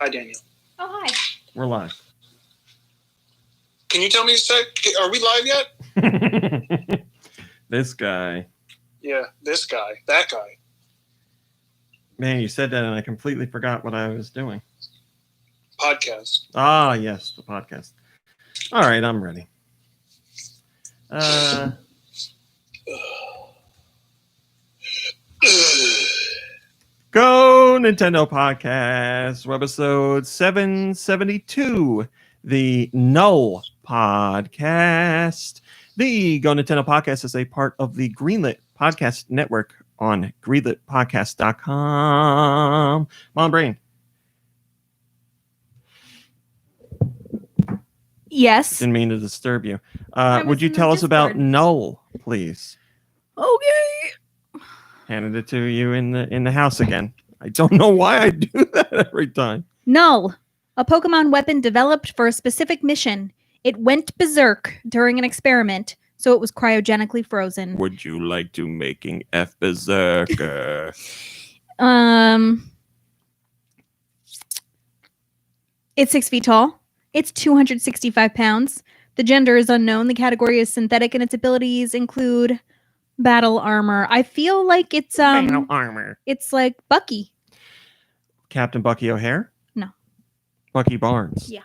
Hi, Daniel. Oh, hi. We're live. Can you tell me a sec? Are we live yet? This guy. Yeah, this guy. That guy. Man, you said that and I completely forgot what I was doing. Podcast. Ah, yes, the podcast. All right, I'm ready. Go Nintendo Podcast, Webisode 772, the Null Podcast. The Go Nintendo Podcast is a part of the Greenlit Podcast Network on greenlitpodcast.com. Mom Brain. Yes. Didn't mean to disturb you. Would you tell us about Null, please? Okay. Handed it to you in the house again. I don't know why I do that every time. Null, a Pokemon weapon developed for a specific mission. It went berserk during an experiment, so it was cryogenically frozen. Would you like to making F berserker? It's 6 feet tall. It's 265 pounds. The gender is unknown. The category is synthetic, and its abilities include battle armor. I feel like it's Battle armor. It's like Bucky. Captain Bucky O'Hare? No. Bucky Barnes. Yeah.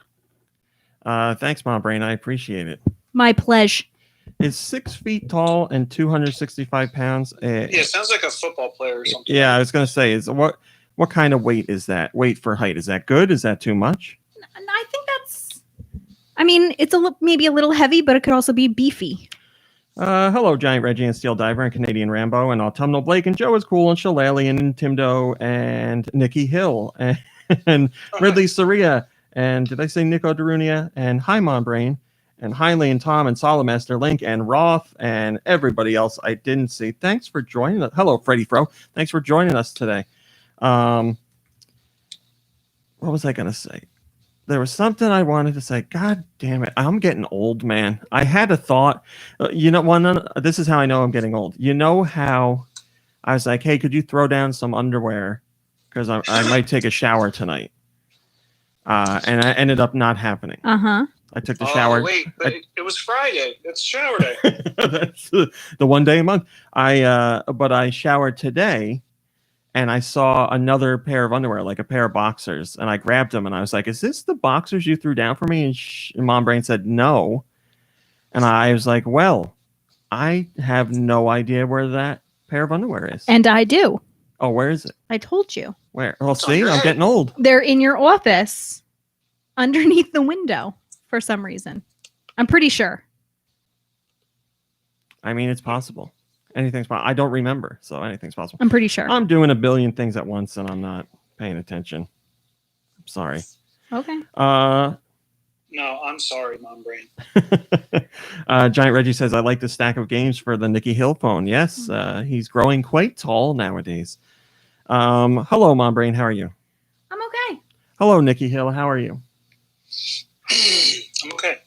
Thanks, Mom Brain. I appreciate it. My pleasure. It's 6 feet tall and 265 pounds. Yeah, it sounds like a football player or something. Yeah, I was gonna say, what kind of weight is that? Weight for height? Is that good? Is that too much? I think that's. I mean, it's maybe a little heavy, but it could also be beefy. Hello, Giant Reggie and Steel Diver and Canadian Rambo and Autumnal Blake and Joe is Cool and Shillelagh and Timdo and Nikki Hill and Ridley Saria and did I say Nico Darunia and Hi Mom Brain and Heinley and Tom and Solomester Link and Roth and everybody else I didn't see. Thanks for joining us. Hello, Freddie Fro. Thanks for joining us today. What was I going to say? There was something I wanted to say. God damn it. I'm getting old, man. I had a thought. This is how I know I'm getting old. You know how I was like, hey, could you throw down some underwear? Because I might take a shower tonight. And I ended up not happening. Uh-huh. I took the shower. Wait, but it was Friday. It's shower day. That's the one day a month. But I showered today. And I saw another pair of underwear, like a pair of boxers, and I grabbed them, and I was like, is this the boxers you threw down for me? And Mom Brain said, no. And I was like, well, I have no idea where that pair of underwear is. And I do. Oh, where is it? I told you. Where? Well, see, I'm getting old. They're in your office, underneath the window, for some reason. I'm pretty sure. I mean, it's possible. Anything's possible. I don't remember, so anything's possible. I'm pretty sure. I'm doing a billion things at once, and I'm not paying attention. I'm sorry. Okay. No, I'm sorry, Mom Brain. Giant Reggie says, I like the stack of games for the Nikki Hill phone. Yes, he's growing quite tall nowadays. Hello, Mom Brain. How are you? I'm okay. Hello, Nikki Hill. How are you? I'm okay.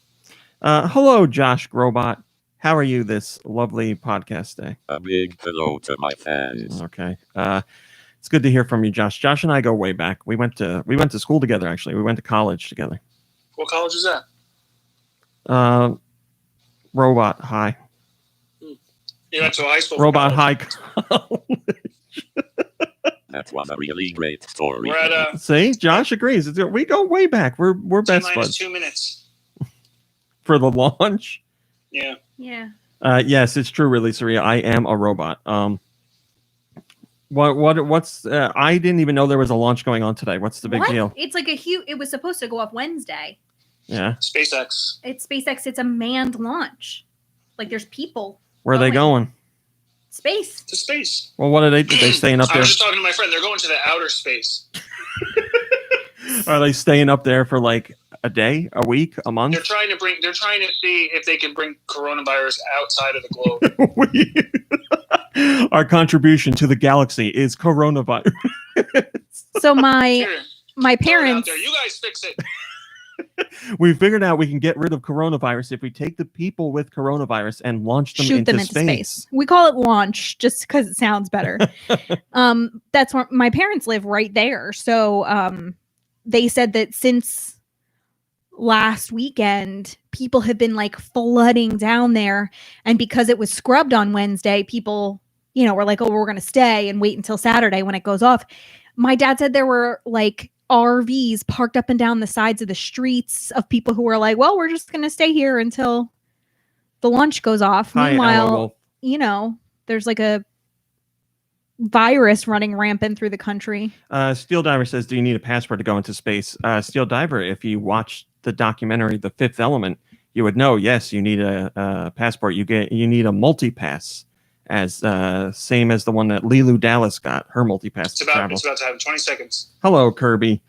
Hello, Josh Grobot. How are you this lovely podcast day? A big hello to my fans. Okay. It's good to hear from you, Josh. Josh and I go way back. We went to school together, actually. We went to college together. What college is that? Robot High. You went to high school. Robot High College. That was a really great story. We're at See, Josh agrees. We go way back. We're best buds. 2 minutes. For the launch? Yeah. Yeah. Yes, it's true, really, Saria. I am a robot. What's I didn't even know there was a launch going on today. What's the big deal? It's like it was supposed to go off Wednesday. Yeah. SpaceX. It's SpaceX. It's a manned launch. Like there's people. Where are they going? Space. To space. Well, what are they? Are they staying up I there? was just talking to my friend. They're going to the outer space. Are they staying up there for like a day, a week, a month? They're trying to see if they can bring coronavirus outside of the globe. Our contribution to the galaxy is coronavirus. So my Here, parents. out there. You guys fix it. We figured out we can get rid of coronavirus if we take the people with coronavirus and launch them Shoot into them into space. We call it launch just because it sounds better. That's where my parents live right there. So they said that since last weekend, people have been like flooding down there. And because it was scrubbed on Wednesday, people, were like, oh, we're going to stay and wait until Saturday when it goes off. My dad said there were like RVs parked up and down the sides of the streets of people who were like, well, we're just going to stay here until the launch goes off. Hi, Meanwhile, there's like a virus running rampant through the country. Steel Diver says, do you need a passport to go into space? Steel Diver, if you watched the documentary The Fifth Element, you would know, yes, you need a passport. You need a multi-pass, as same as the one that Lilu Dallas got, her multi-pass to travel. It's about to happen. 20 seconds. Hello, Kirby.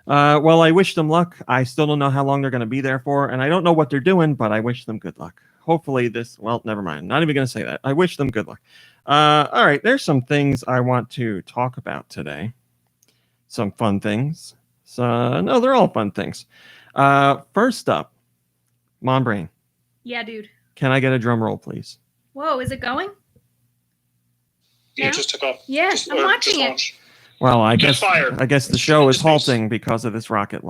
Well, I wish them luck. I still don't know how long they're going to be there for, and I don't know what they're doing, but I wish them good luck. Hopefully never mind. Not even going to say that. I wish them good luck. All right, there's some things I want to talk about today. Some fun things. No, they're all fun things. First up, Mom Brain. Yeah, dude. Can I get a drum roll, please? Whoa, is it going? Yeah, it just took off. Yeah, I'm watching it. Well, I guess the show is halting because of this rocket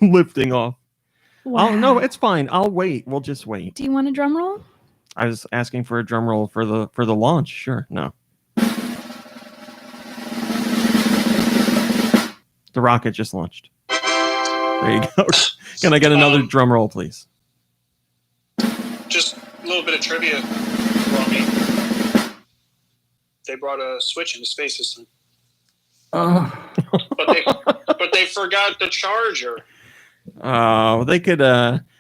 lifting off. Wow. Oh no, it's fine. I'll wait. We'll just wait. Do you want a drum roll? I was asking for a drum roll for the launch. Sure. No. The rocket just launched. There you go. Can I get another drum roll, please? Just a little bit of trivia for me. They brought a Switch into space this time. But they forgot the charger. Oh, they could.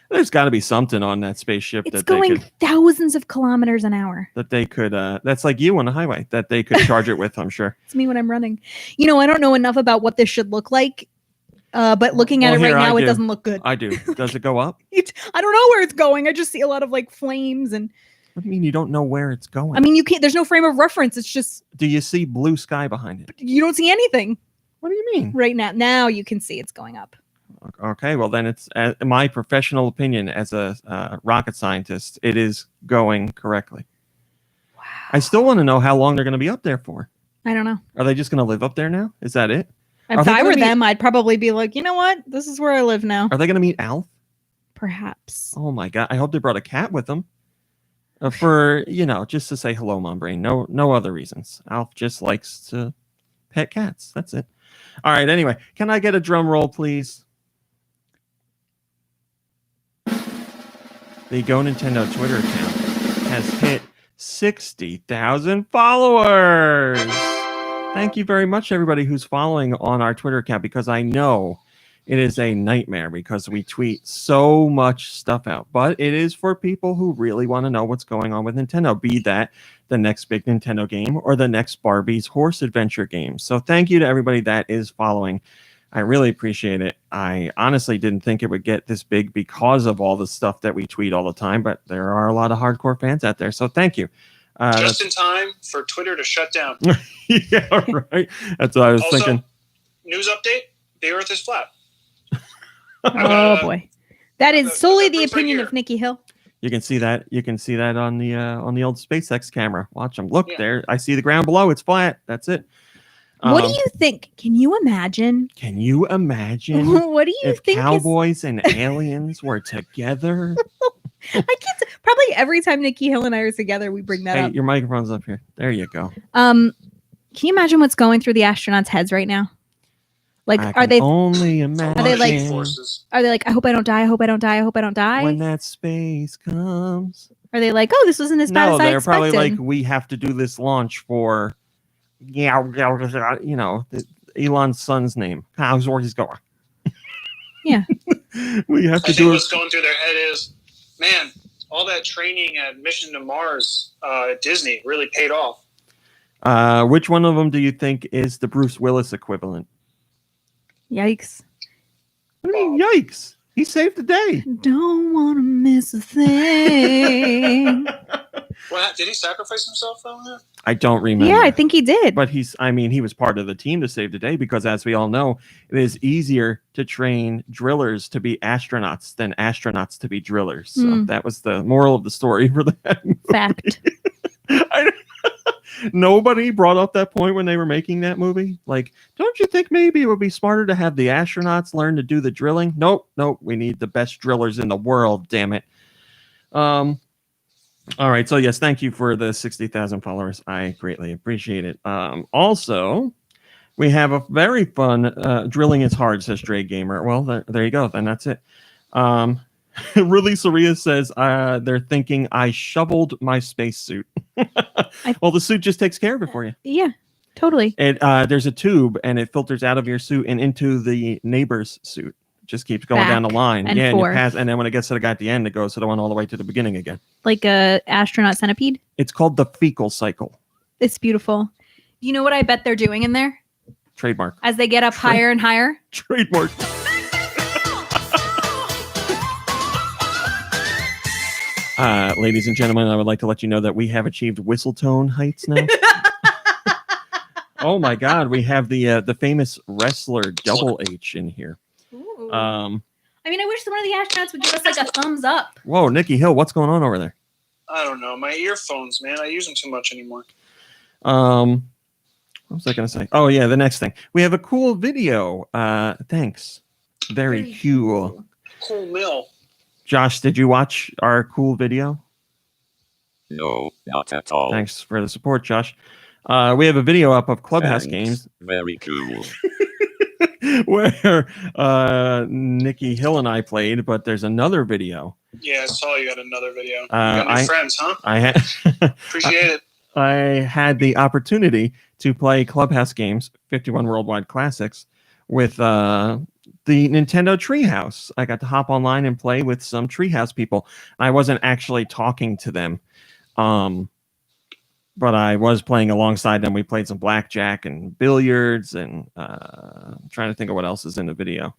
There's got to be something on that spaceship it's going thousands of kilometers an hour. That they could. That's like you on the highway. That they could charge it with. I'm sure. It's me when I'm running. I don't know enough about what this should look like. But looking at it right now, it doesn't look good. I do. Does it go up? I don't know where it's going. I just see a lot of like flames and. What do you mean you don't know where it's going? I mean, you can't. There's no frame of reference. It's just. Do you see blue sky behind it? You don't see anything. What do you mean? Right now, you can see it's going up. Okay, well then it's my professional opinion as a rocket scientist. It is going correctly. Wow. I still want to know how long they're going to be up there for. I don't know. Are they just going to live up there now? Is that it? If I were them, I'd probably be like, you know what? This is where I live now. Are they going to meet Alf? Perhaps. Oh my God! I hope they brought a cat with them. For just to say hello, Mom Brain. No other reasons. Alf just likes to pet cats. That's it. All right. Anyway, can I get a drum roll, please? The GoNintendo Twitter account has hit 60,000 followers. Thank you very much, everybody who's following on our Twitter account, because I know it is a nightmare because we tweet so much stuff out. But it is for people who really want to know what's going on with Nintendo, be that the next big Nintendo game or the next Barbie's Horse Adventure game. So thank you to everybody that is following. I really appreciate it. I honestly didn't think it would get this big because of all the stuff that we tweet all the time, but there are a lot of hardcore fans out there. So thank you. Just in time for Twitter to shut down. Yeah, right. That's what I was thinking. News update: the Earth is flat. Oh boy, that is solely the opinion of Nikki Hill. You can see that. You can see that on the old SpaceX camera. Watch them. Look there. I see the ground below. It's flat. That's it. What do you think? Can you imagine? What do you think? Cowboys and aliens were together. I can't. Probably every time Nikki Hill and I are together, we bring that up. Your microphone's up here. There you go. Can you imagine what's going through the astronauts' heads right now? Like, are they only imagine? Are they like, I hope I don't die. I hope I don't die. I hope I don't die. When that space comes. Are they like, oh, this wasn't as bad as I expected? No, they're probably like, we have to do this launch for. Elon's son's name. How's where he's going? Yeah. We have to do it. What's going through their head is, man, all that training and Mission to Mars at Disney really paid off. Which one of them do you think is the Bruce Willis equivalent? Yikes. What do you mean, yikes? He saved the day. Don't want to miss a thing. Well, did he sacrifice himself though? I don't remember. Yeah, I think he did. But he was part of the team to save the day because, as we all know, it is easier to train drillers to be astronauts than astronauts to be drillers. So that was the moral of the story for that movie. Fact. Nobody brought up that point when they were making that movie. Like, don't you think maybe it would be smarter to have the astronauts learn to do the drilling? Nope. We need the best drillers in the world. Damn it. All right. So yes, thank you for the 60,000 followers. I greatly appreciate it. Also, we have a very fun drilling is hard, says Dre Gamer. Well, there you go. Then that's it. Really, Saria says they're thinking I shoveled my spacesuit. Well, the suit just takes care of it for you. Yeah, totally. There's a tube, and it filters out of your suit and into the neighbor's suit. It just keeps going down the line. And and you forth. pass, and then when it gets to the guy at the end, it goes to the one all the way to the beginning again. Like a astronaut centipede. It's called the fecal cycle. It's beautiful. You know what I bet they're doing in there? Trademark. As they get up higher and higher? Trademark. Ladies and gentlemen, I would like to let you know that we have achieved whistle tone heights now. Oh my God, we have the famous wrestler Double H in here. Ooh. I mean, I wish one of the astronauts would give us like a thumbs up. Whoa, Nikki Hill, what's going on over there? I don't know. My earphones, man. I use them too much anymore. What was I going to say? Oh yeah, the next thing. We have a cool video. Thanks. Very cool. Cool mill. Josh, did you watch our cool video? No, not at all. Thanks for the support, Josh. We have a video up of Clubhouse Thanks. games Very cool. where Nikki Hill and I played, but there's another video. Yeah, I saw you had another video. You got new friends, huh? I had Appreciate it. I had the opportunity to play Clubhouse games, 51 Worldwide Classics, with the Nintendo Treehouse. I got to hop online and play with some Treehouse people. I wasn't actually talking to them, but I was playing alongside them. We played some blackjack and billiards, and I'm trying to think of what else is in the video.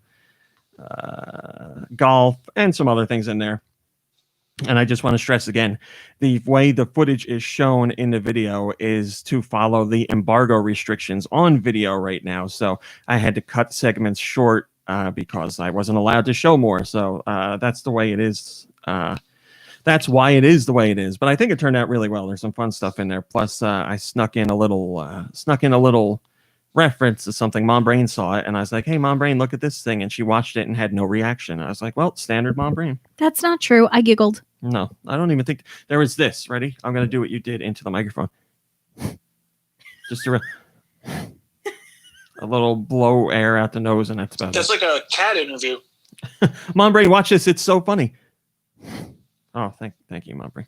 Golf and some other things in there. And I just want to stress again, the way the footage is shown in the video is to follow the embargo restrictions on video right now. So I had to cut segments short because I wasn't allowed to show more. So that's the way it is. That's why it is the way it is. But I think it turned out really well. There's some fun stuff in there. Plus, I snuck in a little reference to something. Mom Brain saw it, and I was like, "Hey, Mom Brain, look at this thing." And she watched it and had no reaction. I was like, "Well, standard Mom Brain." That's not true. I giggled. No, I don't even think there was this. Ready? I'm gonna do what you did into the microphone. Just a little blow air out the nose, and that's about That's it. like a cat interview. Mom Brain, watch this. It's so funny. Oh, thank you, Mom Brain.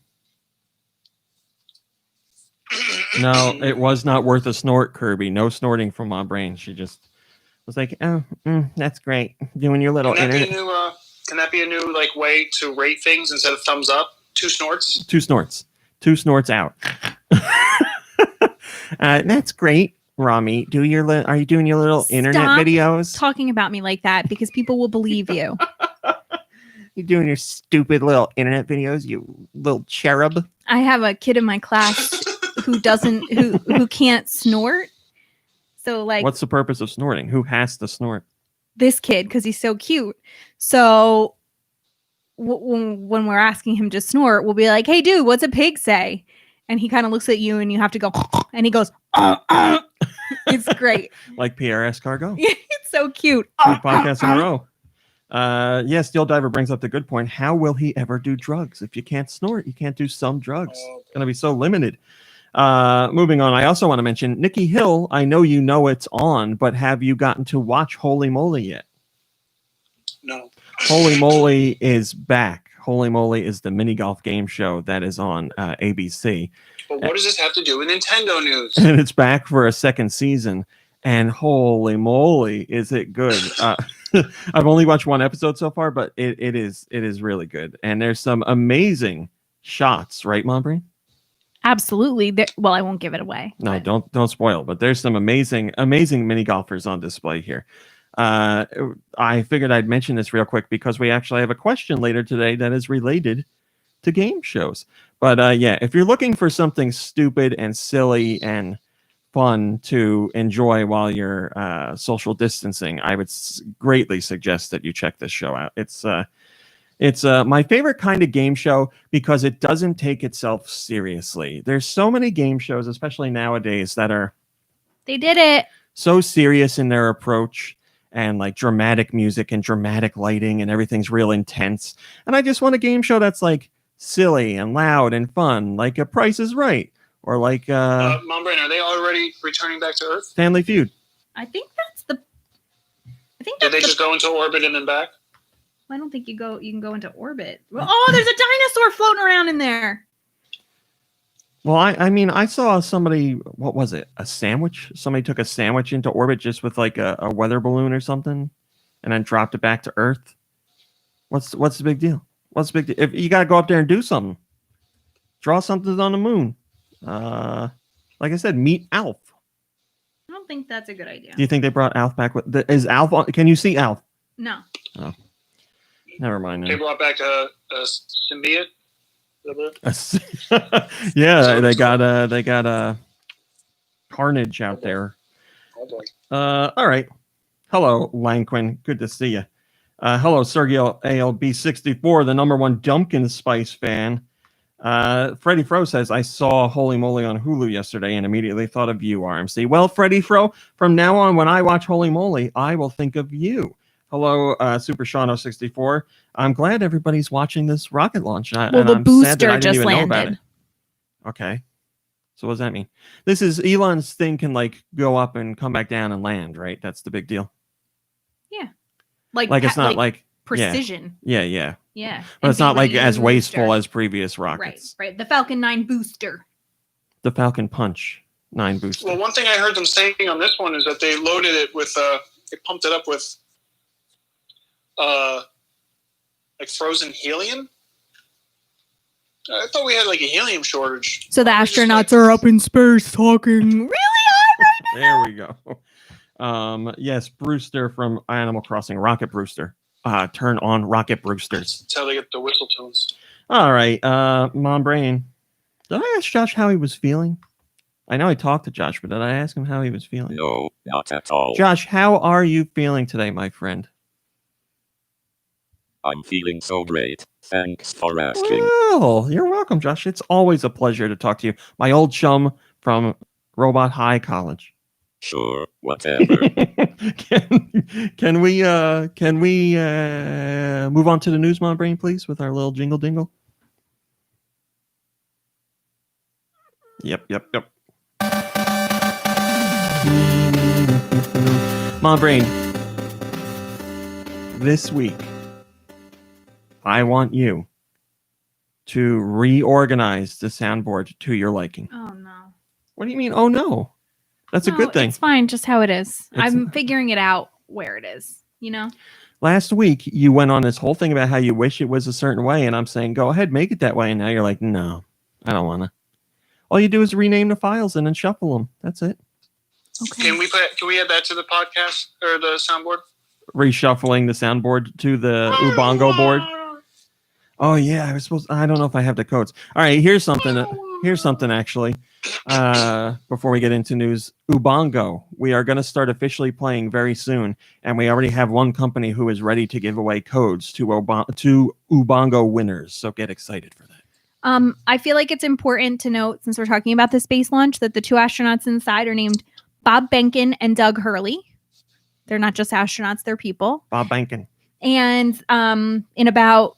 No, it was not worth a snort, Kirby. No snorting from Mom Brain. She just was like, "Oh, that's great. Doing your little internet." Can that be a new like way to rate things instead of thumbs up? 2 snorts. 2 snorts. 2 snorts out. That's great, Rami. Are you doing your little internet Stop videos? Talking about me like that because people will believe you. You're doing your stupid little internet videos, you little cherub. I have a kid in my class who can't snort. So like, what's the purpose of snorting? Who has to snort? This kid, because he's so cute. So when we're asking him to snort, we'll be like, "Hey, dude, what's a pig say?" And he kind of looks at you, and you have to go, and he goes, It's great. Like PRS Cargo. It's so cute. 2 podcasts in a row. Yes, Steel Diver brings up the good point. How will he ever do drugs? If you can't snort, you can't do some drugs. It's going to be so limited. Moving on, I also want to mention Nikki Hill. I know you know it's on, but have you gotten to watch Holy Moly yet? No. Holy Moly is back. Holy Moly is the mini golf game show that is on ABC. But what does this have to do with Nintendo news? And it's back for a 2nd season. And holy moly, is it good? I've only watched 1 episode so far, but it is really good. And there's some amazing shots, right, Mombreen? Absolutely. Well, I won't give it away. No, don't spoil. But there's some amazing mini golfers on display here. I figured I'd mention this real quick because we actually have a question later today that is related to game shows. But yeah, if you're looking for something stupid and silly and fun to enjoy while you're social distancing, I would greatly suggest that you check this show out. It's my favorite kind of game show because it doesn't take itself seriously. There's so many game shows, especially nowadays, that are They did it. so serious in their approach and like dramatic music and dramatic lighting and everything's real intense. And I just want a game show that's like silly and loud and fun, like a Price is Right or like Mom Brain, are they already returning back to Earth? Family Feud. I think that's the. Did they just go into orbit and then back? I don't think you can go into orbit. Oh, there's a dinosaur floating around in there. Well, I mean, I saw somebody, what was it? A sandwich? Somebody took a sandwich into orbit just with like a weather balloon or something and then dropped it back to Earth. What's the big deal? What's the big deal? If you got to go up there and do something, draw something on the moon. Like I said, meet Alf. I don't think that's a good idea. Do you think they brought Alf back? Is Alf on? Can you see Alf? No. Oh. Never mind. They brought back a symbiote. Yeah, they got Carnage out there. Oh boy. All right. Hello, Lanquin. Good to see you. Hello, Sergio ALB64, the #1 Dumpkin Spice fan. Freddie Fro says, I saw Holy Moly on Hulu yesterday and immediately thought of you, RMC. Well, Freddie Fro, from now on, when I watch Holy Moly, I will think of you. Hello, Super Shano 64. I'm glad everybody's watching this rocket launch. Well, the booster just landed. Okay. So what does that mean? This is Elon's thing can like go up and come back down and land, right? That's the big deal. Yeah. Like it's not like precision. Yeah. Yeah. But it's not like as wasteful as previous rockets. Right. The Falcon 9 booster. The Falcon Punch 9 booster. Well, one thing I heard them saying on this one is that they loaded it with, they pumped it up with like frozen helium. I thought we had like a helium shortage. So the astronauts are up in space talking really hard right now. There we go. Yes, Brewster from Animal Crossing, Rocket Brewster. Turn on Rocket Brewsters. That's how they get the whistle tones. All right, Mom Brain. Did I ask Josh how he was feeling? I know I talked to Josh, but did I ask him how he was feeling? No, not at all. Josh, how are you feeling today, my friend? I'm feeling so great. Thanks for asking. Well, you're welcome, Josh. It's always a pleasure to talk to you. My old chum from Robot High College. Sure, whatever. Can we move on to the news, Mom Brain, please, with our little jingle dingle? Yep. Mom Brain, this week, I want you to reorganize the soundboard to your liking. Oh, no. What do you mean, oh, no? That's a good thing. It's fine, just how it is. I'm figuring it out where it is, you know? Last week, you went on this whole thing about how you wish it was a certain way, and I'm saying, go ahead, make it that way. And now you're like, no, I don't want to. All you do is rename the files and then shuffle them. That's it. Okay. Can we add that to the podcast or the soundboard? Reshuffling the soundboard to the Ubongo board. Oh yeah, I don't know if I have the codes. All right, here's something actually. Before we get into news, Ubongo. We are going to start officially playing very soon, and we already have one company who is ready to give away codes to Ubongo winners. So get excited for that. I feel like it's important to note, since we're talking about the space launch, that the two astronauts inside are named Bob Behnken and Doug Hurley. They're not just astronauts, they're people. Bob Behnken. And in about,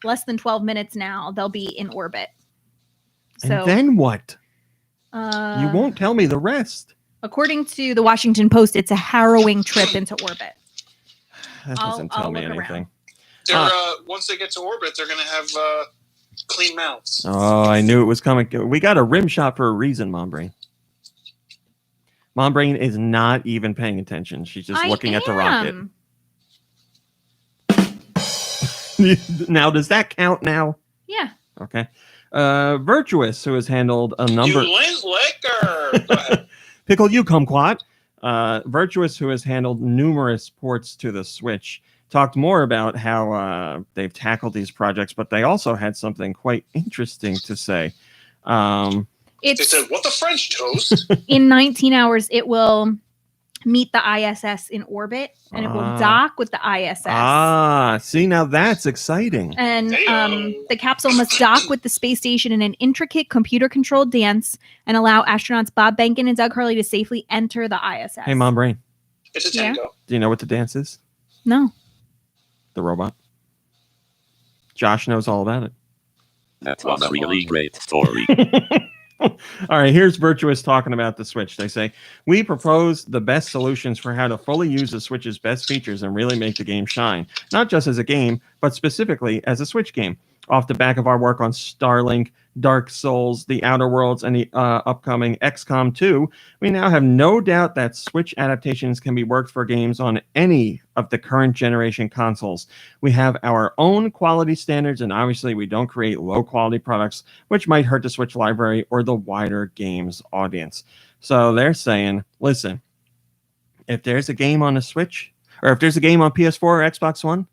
less than 12 minutes now, they'll be in orbit. So, and then what? You won't tell me the rest. According to the Washington Post, it's a harrowing trip into orbit. That doesn't tell me anything. Once they get to orbit, they're going to have clean mouths. Oh, I knew it was coming. We got a rim shot for a reason, Mom Brain. Mom Brain is not even paying attention. She's just looking at the rocket. Now, does that count now? Yeah. Okay. Virtuous, who has handled a number... You liquor! Go ahead. Pickle, you kumquat. Virtuous, who has handled numerous ports to the Switch, talked more about how they've tackled these projects, but they also had something quite interesting to say. They said, what the French toast? In 19 hours, it will meet the ISS in orbit, and it will dock with the ISS. See, now that's exciting. And the capsule must dock with the space station in an intricate computer-controlled dance and allow astronauts Bob Behnken and Doug Hurley to safely enter the ISS. Hey, Mom Brain. It's a tango. Do you know what the dance is? No. The robot. Josh knows all about it. That was a really great story. All right, here's Virtuous talking about the Switch. They say, we propose the best solutions for how to fully use the Switch's best features and really make the game shine. Not just as a game, but specifically as a Switch game. Off the back of our work on Starlink, Dark Souls, The Outer Worlds, and the upcoming XCOM 2, we now have no doubt that Switch adaptations can be worked for games on any of the current generation consoles. We have our own quality standards, and obviously we don't create low-quality products, which might hurt the Switch library or the wider games audience. So they're saying, listen, if there's a game on the Switch, or if there's a game on PS4 or Xbox One,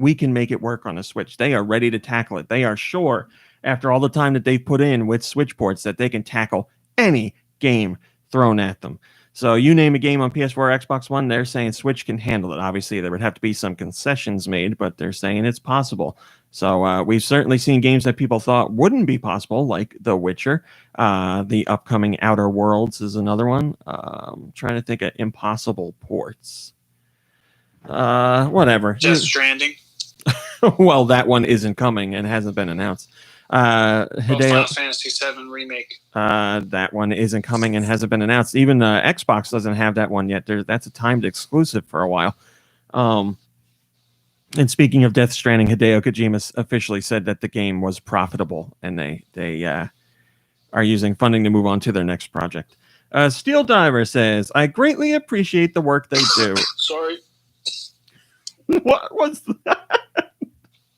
we can make it work on the Switch. They are ready to tackle it. They are sure, after all the time that they've put in with Switch ports, that they can tackle any game thrown at them. So you name a game on PS4 or Xbox One, they're saying Switch can handle it. Obviously, there would have to be some concessions made, but they're saying it's possible. So we've certainly seen games that people thought wouldn't be possible, like The Witcher. The upcoming Outer Worlds is another one. I'm trying to think of impossible ports. Whatever. Death Stranding. Well, that one isn't coming and hasn't been announced. Final Fantasy VII Remake. That one isn't coming and hasn't been announced. Even Xbox doesn't have that one yet. That's a timed exclusive for a while. And speaking of Death Stranding, Hideo Kojima officially said that the game was profitable, and they are using funding to move on to their next project. Steel Diver says, I greatly appreciate the work they do. Sorry. What was that?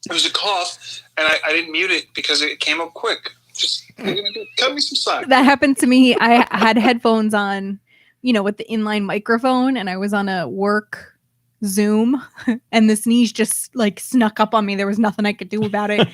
It was a cough, and I didn't mute it because it came up quick. Just cut me some slack. That happened to me. I had headphones on, with the inline microphone, and I was on a work Zoom, and the sneeze just snuck up on me. There was nothing I could do about it.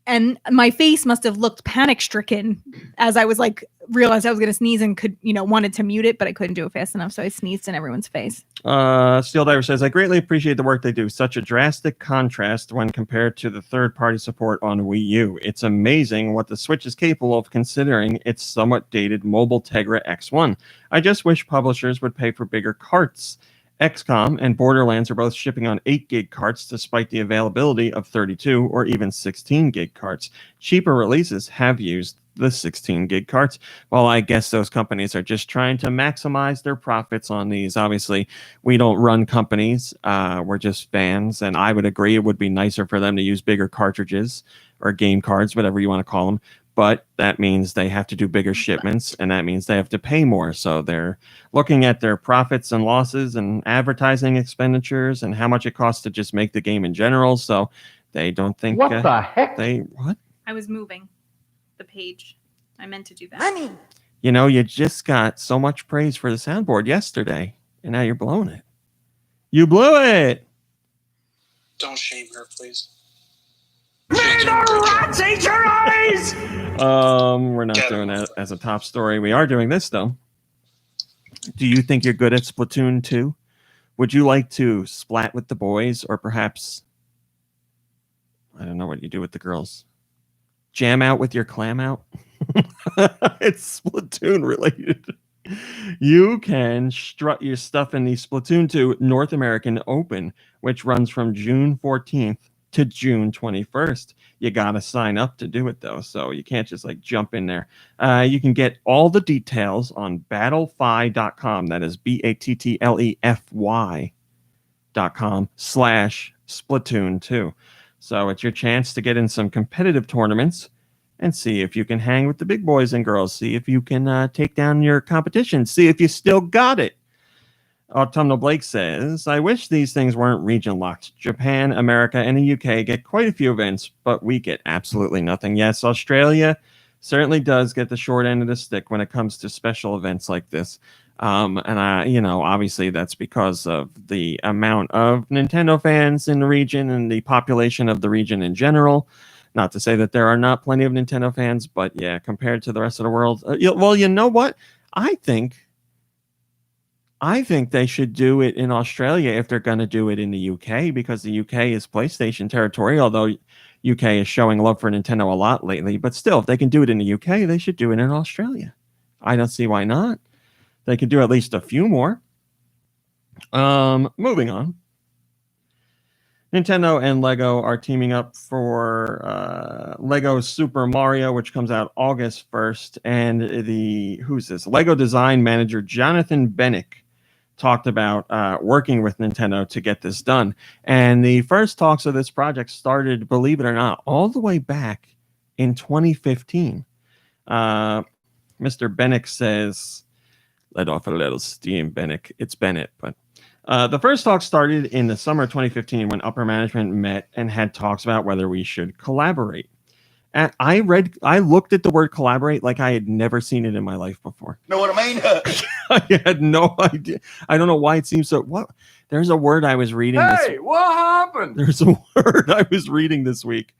And my face must have looked panic-stricken as I was realized I was going to sneeze and wanted to mute it, but I couldn't do it fast enough. So I sneezed in everyone's face. Steel Diver says, I greatly appreciate the work they do. Such a drastic contrast when compared to the third-party support on Wii U. It's amazing what the Switch is capable of considering its somewhat dated mobile Tegra X1. I just wish publishers would pay for bigger carts. XCOM and Borderlands are both shipping on 8 gig carts despite the availability of 32 or even 16 gig carts. Cheaper releases have used the 16 gig carts. Well, I guess those companies are just trying to maximize their profits on these. Obviously, we don't run companies. We're just fans, and I would agree it would be nicer for them to use bigger cartridges or game cards, whatever you want to call them. But that means they have to do bigger shipments, and that means they have to pay more. So they're looking at their profits and losses and advertising expenditures and how much it costs to just make the game in general. So they don't think... What the heck? What? I was moving the page. I meant to do that. Honey. You just got so much praise for the soundboard yesterday, and now you're blowing it. You blew it! Don't shame her, please. May the rats eat your eyes! We're not doing that as a top story. We are doing this, though. Do you think you're good at Splatoon 2? Would you like to splat with the boys, or perhaps, I don't know what you do with the girls, jam out with your clam out? It's Splatoon related. You can strut your stuff in the Splatoon 2 North American Open, which runs from June 14th to June 21st. You gotta sign up to do it, though, so you can't just jump in there. You can get all the details on battlefy.com. That is battlefy.com/Splatoon2. So it's your chance to get in some competitive tournaments and see if you can hang with the big boys and girls. See if you can take down your competition. See if you still got it. Autumnal Blake says, I wish these things weren't region locked. Japan, America, and the UK get quite a few events, but we get absolutely nothing. Yes, Australia certainly does get the short end of the stick when it comes to special events like this. Obviously that's because of the amount of Nintendo fans in the region and the population of the region in general. Not to say that there are not plenty of Nintendo fans, but yeah, compared to the rest of the world. Well, you know what? I think I think they should do it in Australia if they're going to do it in the UK, because the UK is PlayStation territory, although UK is showing love for Nintendo a lot lately. But still, if they can do it in the UK, they should do it in Australia. I don't see why not. They could do at least a few more. Moving on. Nintendo and Lego are teaming up for Lego Super Mario, which comes out August 1st. And who's this? Lego design manager Jonathan Bennick talked about working with Nintendo to get this done. And the first talks of this project started, believe it or not, all the way back in 2015. Mr. Bennick says, let off a little steam, Bennick. It's Bennett, but the first talk started in the summer of 2015 when upper management met and had talks about whether we should collaborate. And I looked at the word collaborate like I had never seen it in my life before. Know what I mean? I had no idea. I don't know why it seems so. What? There's a word I was reading. Hey, what happened? There's a word I was reading this week.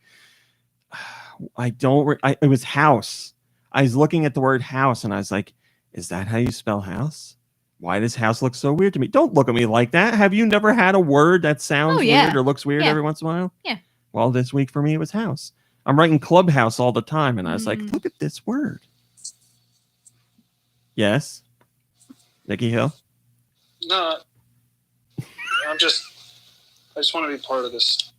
It was house. I was looking at the word house and I was like, is that how you spell house? Why does house look so weird to me? Don't look at me like that. Have you never had a word that sounds weird or looks weird every once in a while? Yeah. Well, this week for me, it was house. I'm writing Clubhouse all the time, and I was like, look at this word. Yes? Nikki Hill? No. I just want to be part of this.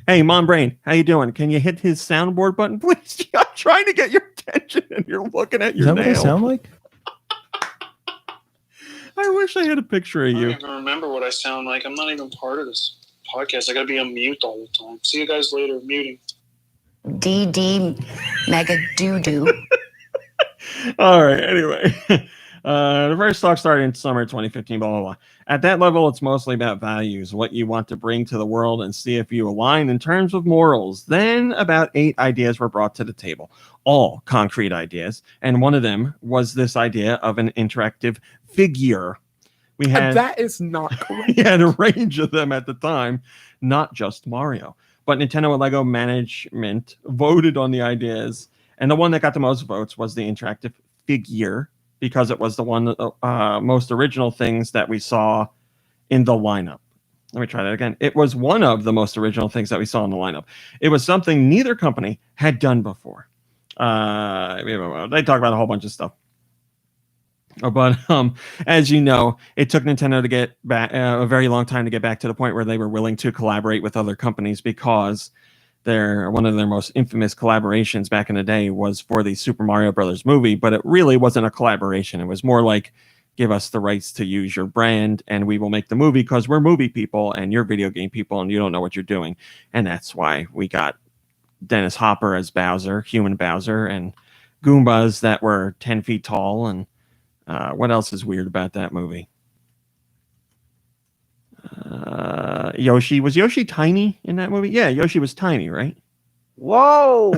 Hey, Mom Brain, how you doing? Can you hit his soundboard button, please? I'm trying to get your attention, and you're looking at your nail. Is that what I sound like? I wish I had a picture of you. I don't even remember what I sound like. I'm not even part of this podcast. I got to be on mute all the time. See you guys later. Muting. DD mega doo-doo. All right. Anyway, the first talk started in summer 2015, blah, blah, blah. At that level, it's mostly about values, what you want to bring to the world, and see if you align in terms of morals. Then about 8 ideas were brought to the table, all concrete ideas. And one of them was this idea of an interactive figure. We had That is not correct. we had a range of them at the time, not just Mario. But Nintendo and Lego management voted on the ideas, and the one that got the most votes was the interactive figure, because it was the one most original things that we saw in the lineup. Let me try that again. It was one of the most original things that we saw in the lineup. It was something neither company had done before. They talk about a whole bunch of stuff. But as you know, it took Nintendo to get back a very long time to get back to the point where they were willing to collaborate with other companies, because one of their most infamous collaborations back in the day was for the Super Mario Brothers movie. But it really wasn't a collaboration. It was more like, give us the rights to use your brand and we will make the movie, because we're movie people and you're video game people and you don't know what you're doing. And that's why we got Dennis Hopper as Bowser, human Bowser, and Goombas that were 10 feet tall. And what else is weird about that movie? Yoshi. Was Yoshi tiny in that movie? Yeah, Yoshi was tiny, right? Whoa!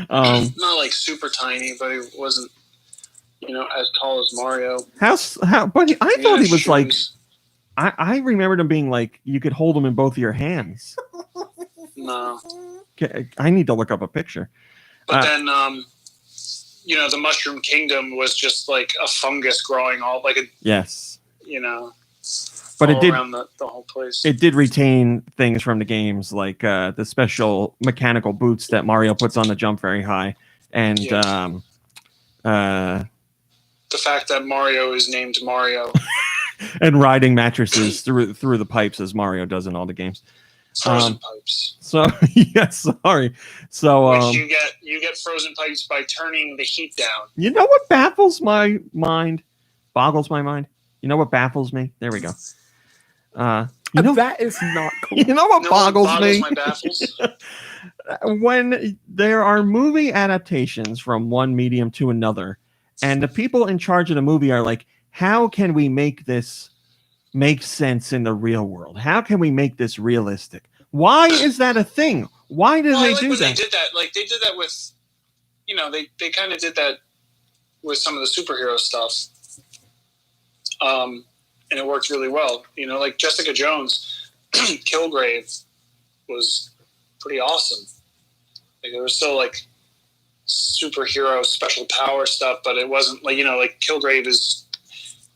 Not like super tiny, but he wasn't, as tall as Mario. But I thought he was like, I remembered him being like, you could hold him in both of your hands. No. I need to look up a picture. But then, the Mushroom Kingdom was just like a fungus growing all like a yes, but it did around the whole place. It did retain things from the games, like the special mechanical boots that Mario puts on to jump very high, and the fact that Mario is named Mario, and riding mattresses through the pipes as Mario does in all the games. Frozen pipes. So yes, sorry. So which you get frozen pipes by turning the heat down. You know what baffles my mind? Boggles my mind. You know what baffles me? There we go. That is not cool. You know what boggles me? My baffles? When there are movie adaptations from one medium to another, and the people in charge of the movie are like, how can we make this make sense in the real world? How can we make this realistic? Why is that a thing? Why do they do that? They did that. Like they did that with, they kind of did that with some of the superhero stuff. And it worked really well. Like Jessica Jones, Kilgrave was pretty awesome. Like there was still like superhero special power stuff, but it wasn't like, like Kilgrave is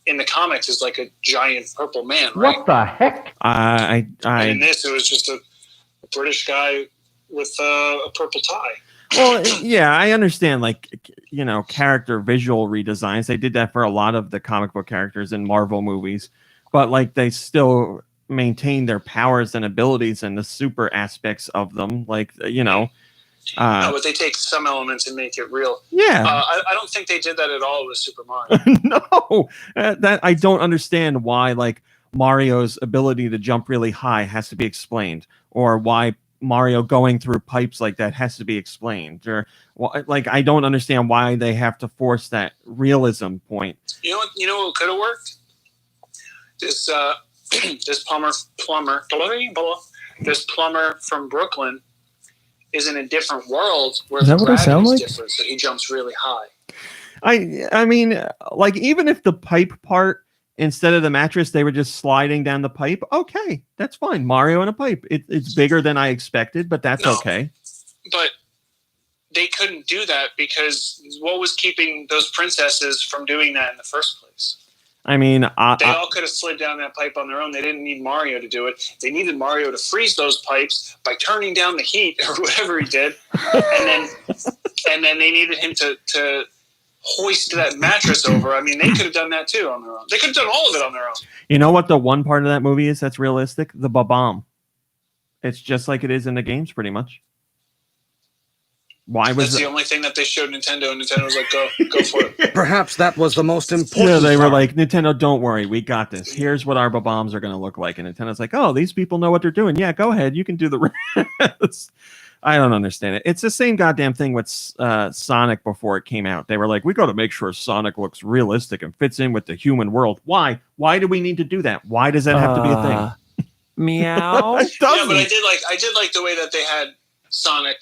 in the comics is like a giant purple man, right? What the heck? And in this, it was just a British guy with a purple tie. Well, yeah, I understand, like, character visual redesigns. They did that for a lot of the comic book characters in Marvel movies, but like they still maintain their powers and abilities and the super aspects of them, like, no, but they take some elements and make it real. Yeah. I don't think they did that at all with Super Mario. No, that I don't understand why, like, Mario's ability to jump really high has to be explained, or why Mario going through pipes like that has to be explained, or like I don't understand why they have to force that realism point. You know what could have worked? This this plumber from Brooklyn is in a different world where is that the what I sound like? different, so he jumps really high. I mean, like, even if the pipe part, instead of the mattress, they were just sliding down the pipe. Okay, that's fine. Mario in a pipe. It's bigger than I expected, but that's okay. But they couldn't do that because what was keeping those princesses from doing that in the first place? I mean, they all could have slid down that pipe on their own. They didn't need Mario to do it. They needed Mario to freeze those pipes by turning down the heat or whatever he did, and then they needed him to hoist that mattress over. I mean, they could have done that too on their own. They could have done all of it on their own. You know what the one part of that movie is that's realistic? The ba-bomb. It's just like it is in the games, pretty much. Why was that's the only thing that they showed Nintendo, and Nintendo was like, go for it. Perhaps that was the most important. Yeah, they were like, Nintendo, don't worry, we got this. Here's what our ba-bombs are going to look like. And Nintendo's like, oh, these people know what they're doing. Yeah, go ahead. You can do the rest. I don't understand it. It's the same goddamn thing with Sonic before it came out. They were like, we got to make sure Sonic looks realistic and fits in with the human world. Why? Why do we need to do that? Why does that have to be a thing? Meow. It Yeah, doesn't. but I did like the way that they had Sonic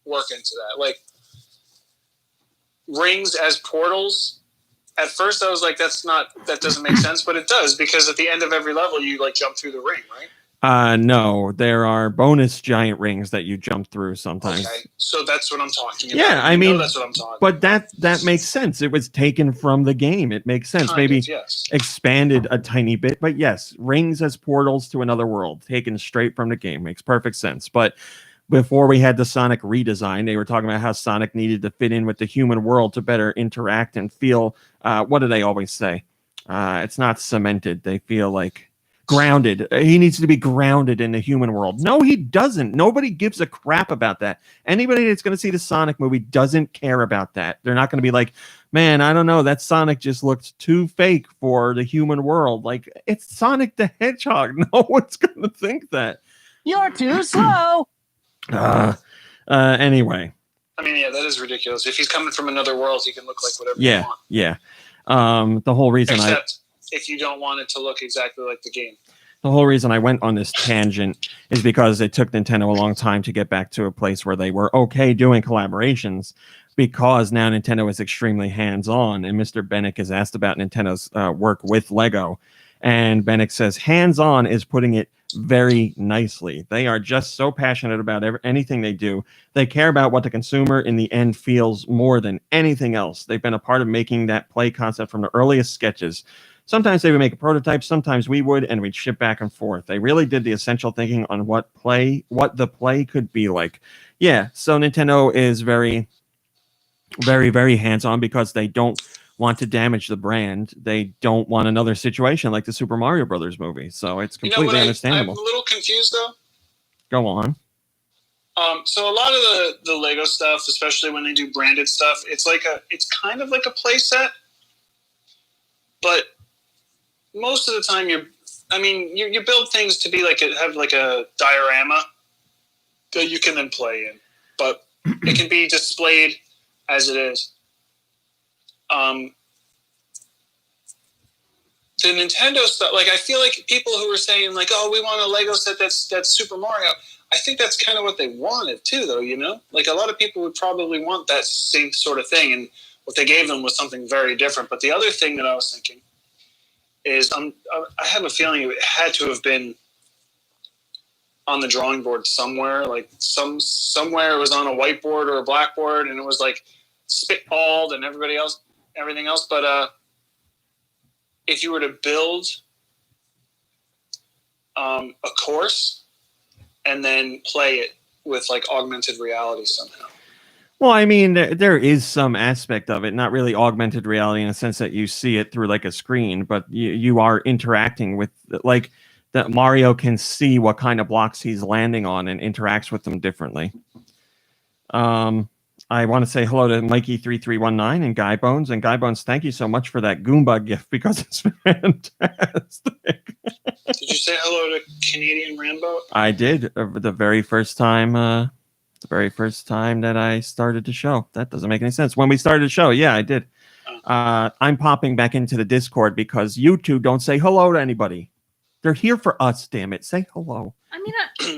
work into that. Like, rings as portals. At first, I was like, that doesn't make sense, but it does, because at the end of every level, you like jump through the ring, right? No, there are bonus giant rings that you jump through sometimes. Okay, so that's what I'm talking about. Yeah, I mean, that's what I'm talking but about. that makes sense. It was taken from the game. It makes sense. Maybe yes. Expanded a tiny bit, but yes, rings as portals to another world, taken straight from the game, makes perfect sense. But before we had the Sonic redesign, they were talking about how Sonic needed to fit in with the human world to better interact and feel. What do they always say? It's not cemented. They feel like grounded. He needs to be grounded in the human world. No, he doesn't. Nobody gives a crap about that. Anybody that's going to see the Sonic movie doesn't care about that. They're not going to be like, man, I don't know, that Sonic just looked too fake for the human world. Like, it's Sonic the Hedgehog. No one's going to think that. You're too slow. Anyway. I mean, yeah, that is ridiculous. If he's coming from another world, he can look like whatever you want. Yeah. The whole reason Except if you don't want it to look exactly like the game. The whole reason I went on this tangent is because it took Nintendo a long time to get back to a place where they were okay doing collaborations, because now Nintendo is extremely hands-on. And Mr. Bennick is asked about Nintendo's work with Lego. And Bennick says hands-on is putting it very nicely. They are just so passionate about anything they do. They care about what the consumer in the end feels more than anything else. They've been a part of making that play concept from the earliest sketches. Sometimes they would make a prototype, sometimes we would, and we'd ship back and forth. They really did the essential thinking on what the play could be like. Yeah, so Nintendo is very, very, very hands-on because they don't want to damage the brand. They don't want another situation like the Super Mario Brothers movie. So it's completely understandable. I'm a little confused, though. Go on. So a lot of the Lego stuff, especially when they do branded stuff, it's kind of like a play set, but most of the time you build things to be have a diorama that you can then play in, but it can be displayed as it is. The Nintendo stuff, I feel like people who were saying oh, we want a Lego set that's Super Mario, I think that's kind of what they wanted too, though, you know? A lot of people would probably want that same sort of thing, and what they gave them was something very different. But the other thing that I was thinking is I have a feeling it had to have been on the drawing board somewhere. Like somewhere it was on a whiteboard or a blackboard, and it was like spitballed and everything else. But if you were to build a course and then play it with like augmented reality somehow. Well, I mean, there is some aspect of it, not really augmented reality in the sense that you see it through like a screen, but you are interacting with, like, that Mario can see what kind of blocks he's landing on and interacts with them differently. I want to say hello to Mikey3319 and Guy Bones. And Guy Bones, thank you so much for that Goomba gift because it's fantastic. Did you say hello to Canadian Rambo? I did the very first time. The very first time that I started the show. That doesn't make any sense. When we started the show, yeah, I did. I'm popping back into the Discord because you two don't say hello to anybody. They're here for us, damn it. Say hello. I mean,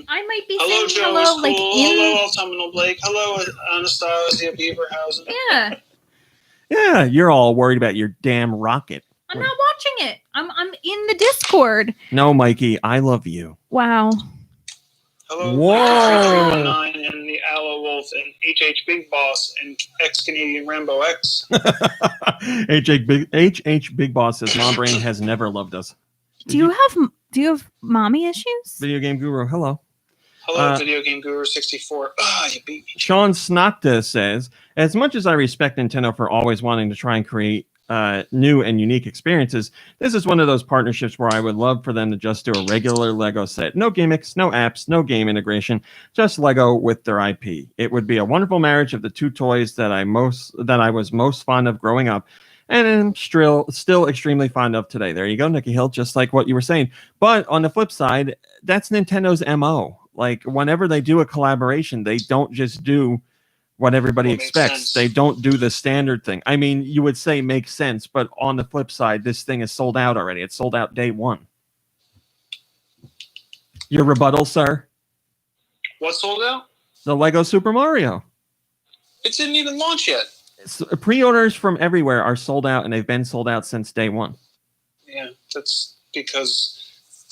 I might be Hello, saying Joe. hello, Cool. like Hello, Autumnal Blake. Hello, Anastasia Beaverhausen. Yeah. Yeah, you're all worried about your damn rocket. I'm not watching it. I'm in the Discord. No, Mikey, I love you. Wow. Hello, Whoa. 339 and the Aloe Wolf and HH Big Boss and ex-Canadian Rambo X. HH Big Boss says Mom Brain has never loved us. Do you have mommy issues? Video Game Guru, hello. Hello, Video Game Guru 64. You beat me. Sean Snokta says, as much as I respect Nintendo for always wanting to try and create new and unique experiences, this is one of those partnerships where I would love for them to just do a regular Lego set. No gimmicks, no apps, no game integration, just Lego with their IP. It would be a wonderful marriage of the two toys that I was most fond of growing up, and am still extremely fond of today. There you go, Nikki Hill, just like what you were saying. But on the flip side, that's Nintendo's MO. Like, whenever they do a collaboration, they don't just do what everybody expects. They don't do the standard thing. I mean, you would say makes sense, but on the flip side, this thing is sold out already. It's sold out day one. Your rebuttal, sir? What sold out? The Lego Super Mario. It didn't even launch yet. Pre-orders from everywhere are sold out, and they've been sold out since day one. Yeah, that's because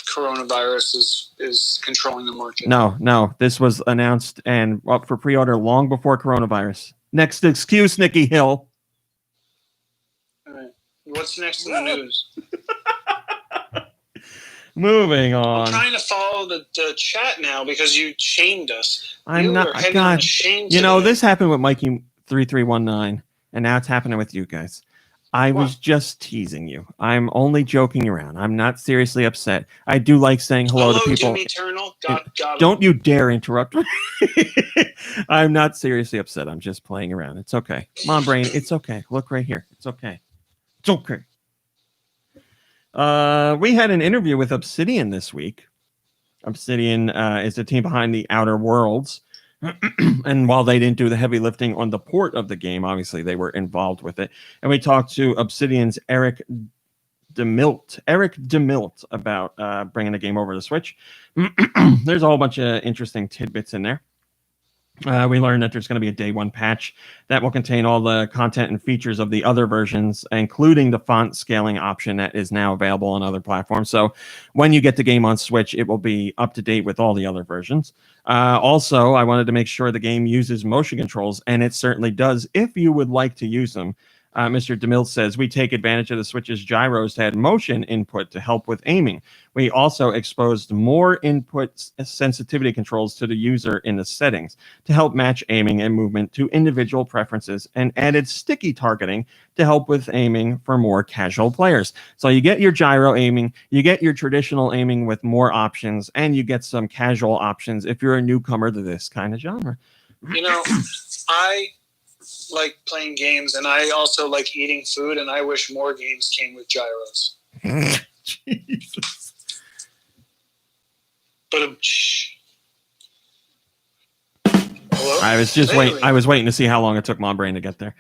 coronavirus is controlling the market. No. This was announced and up for pre-order long before coronavirus. Next excuse, Nikki Hill. All right. What's next in the news? Moving on. I'm trying to follow the chat now because you shamed us. I'm not. God, you know, this happened with Mikey3319, and now it's happening with you guys. I was just teasing you. I'm only joking around. I'm not seriously upset. I do like saying hello to people. Doom Eternal. Got Don't you dare interrupt me. I'm not seriously upset. I'm just playing around. It's okay. Mom Brain, it's okay. Look right here. It's okay. It's okay. We had an interview with Obsidian this week. Obsidian is the team behind the Outer Worlds. And while they didn't do the heavy lifting on the port of the game, obviously they were involved with it. And we talked to Obsidian's Eric DeMilt about bringing the game over to Switch. There's a whole bunch of interesting tidbits in there. We learned that there's going to be a day one patch that will contain all the content and features of the other versions, including the font scaling option that is now available on other platforms. So when you get the game on Switch, it will be up to date with all the other versions. Also, I wanted to make sure the game uses motion controls, and it certainly does if you would like to use them. Mr. DeMille says, we take advantage of the Switch's gyros to add motion input to help with aiming. We also exposed more input sensitivity controls to the user in the settings to help match aiming and movement to individual preferences, and added sticky targeting to help with aiming for more casual players. So you get your gyro aiming, you get your traditional aiming with more options, and you get some casual options if you're a newcomer to this kind of genre. You know, I like playing games, and I also like eating food, and I wish more games came with gyros. Jesus. But hello? I was just waiting. I was waiting to see how long it took Mom Brain to get there.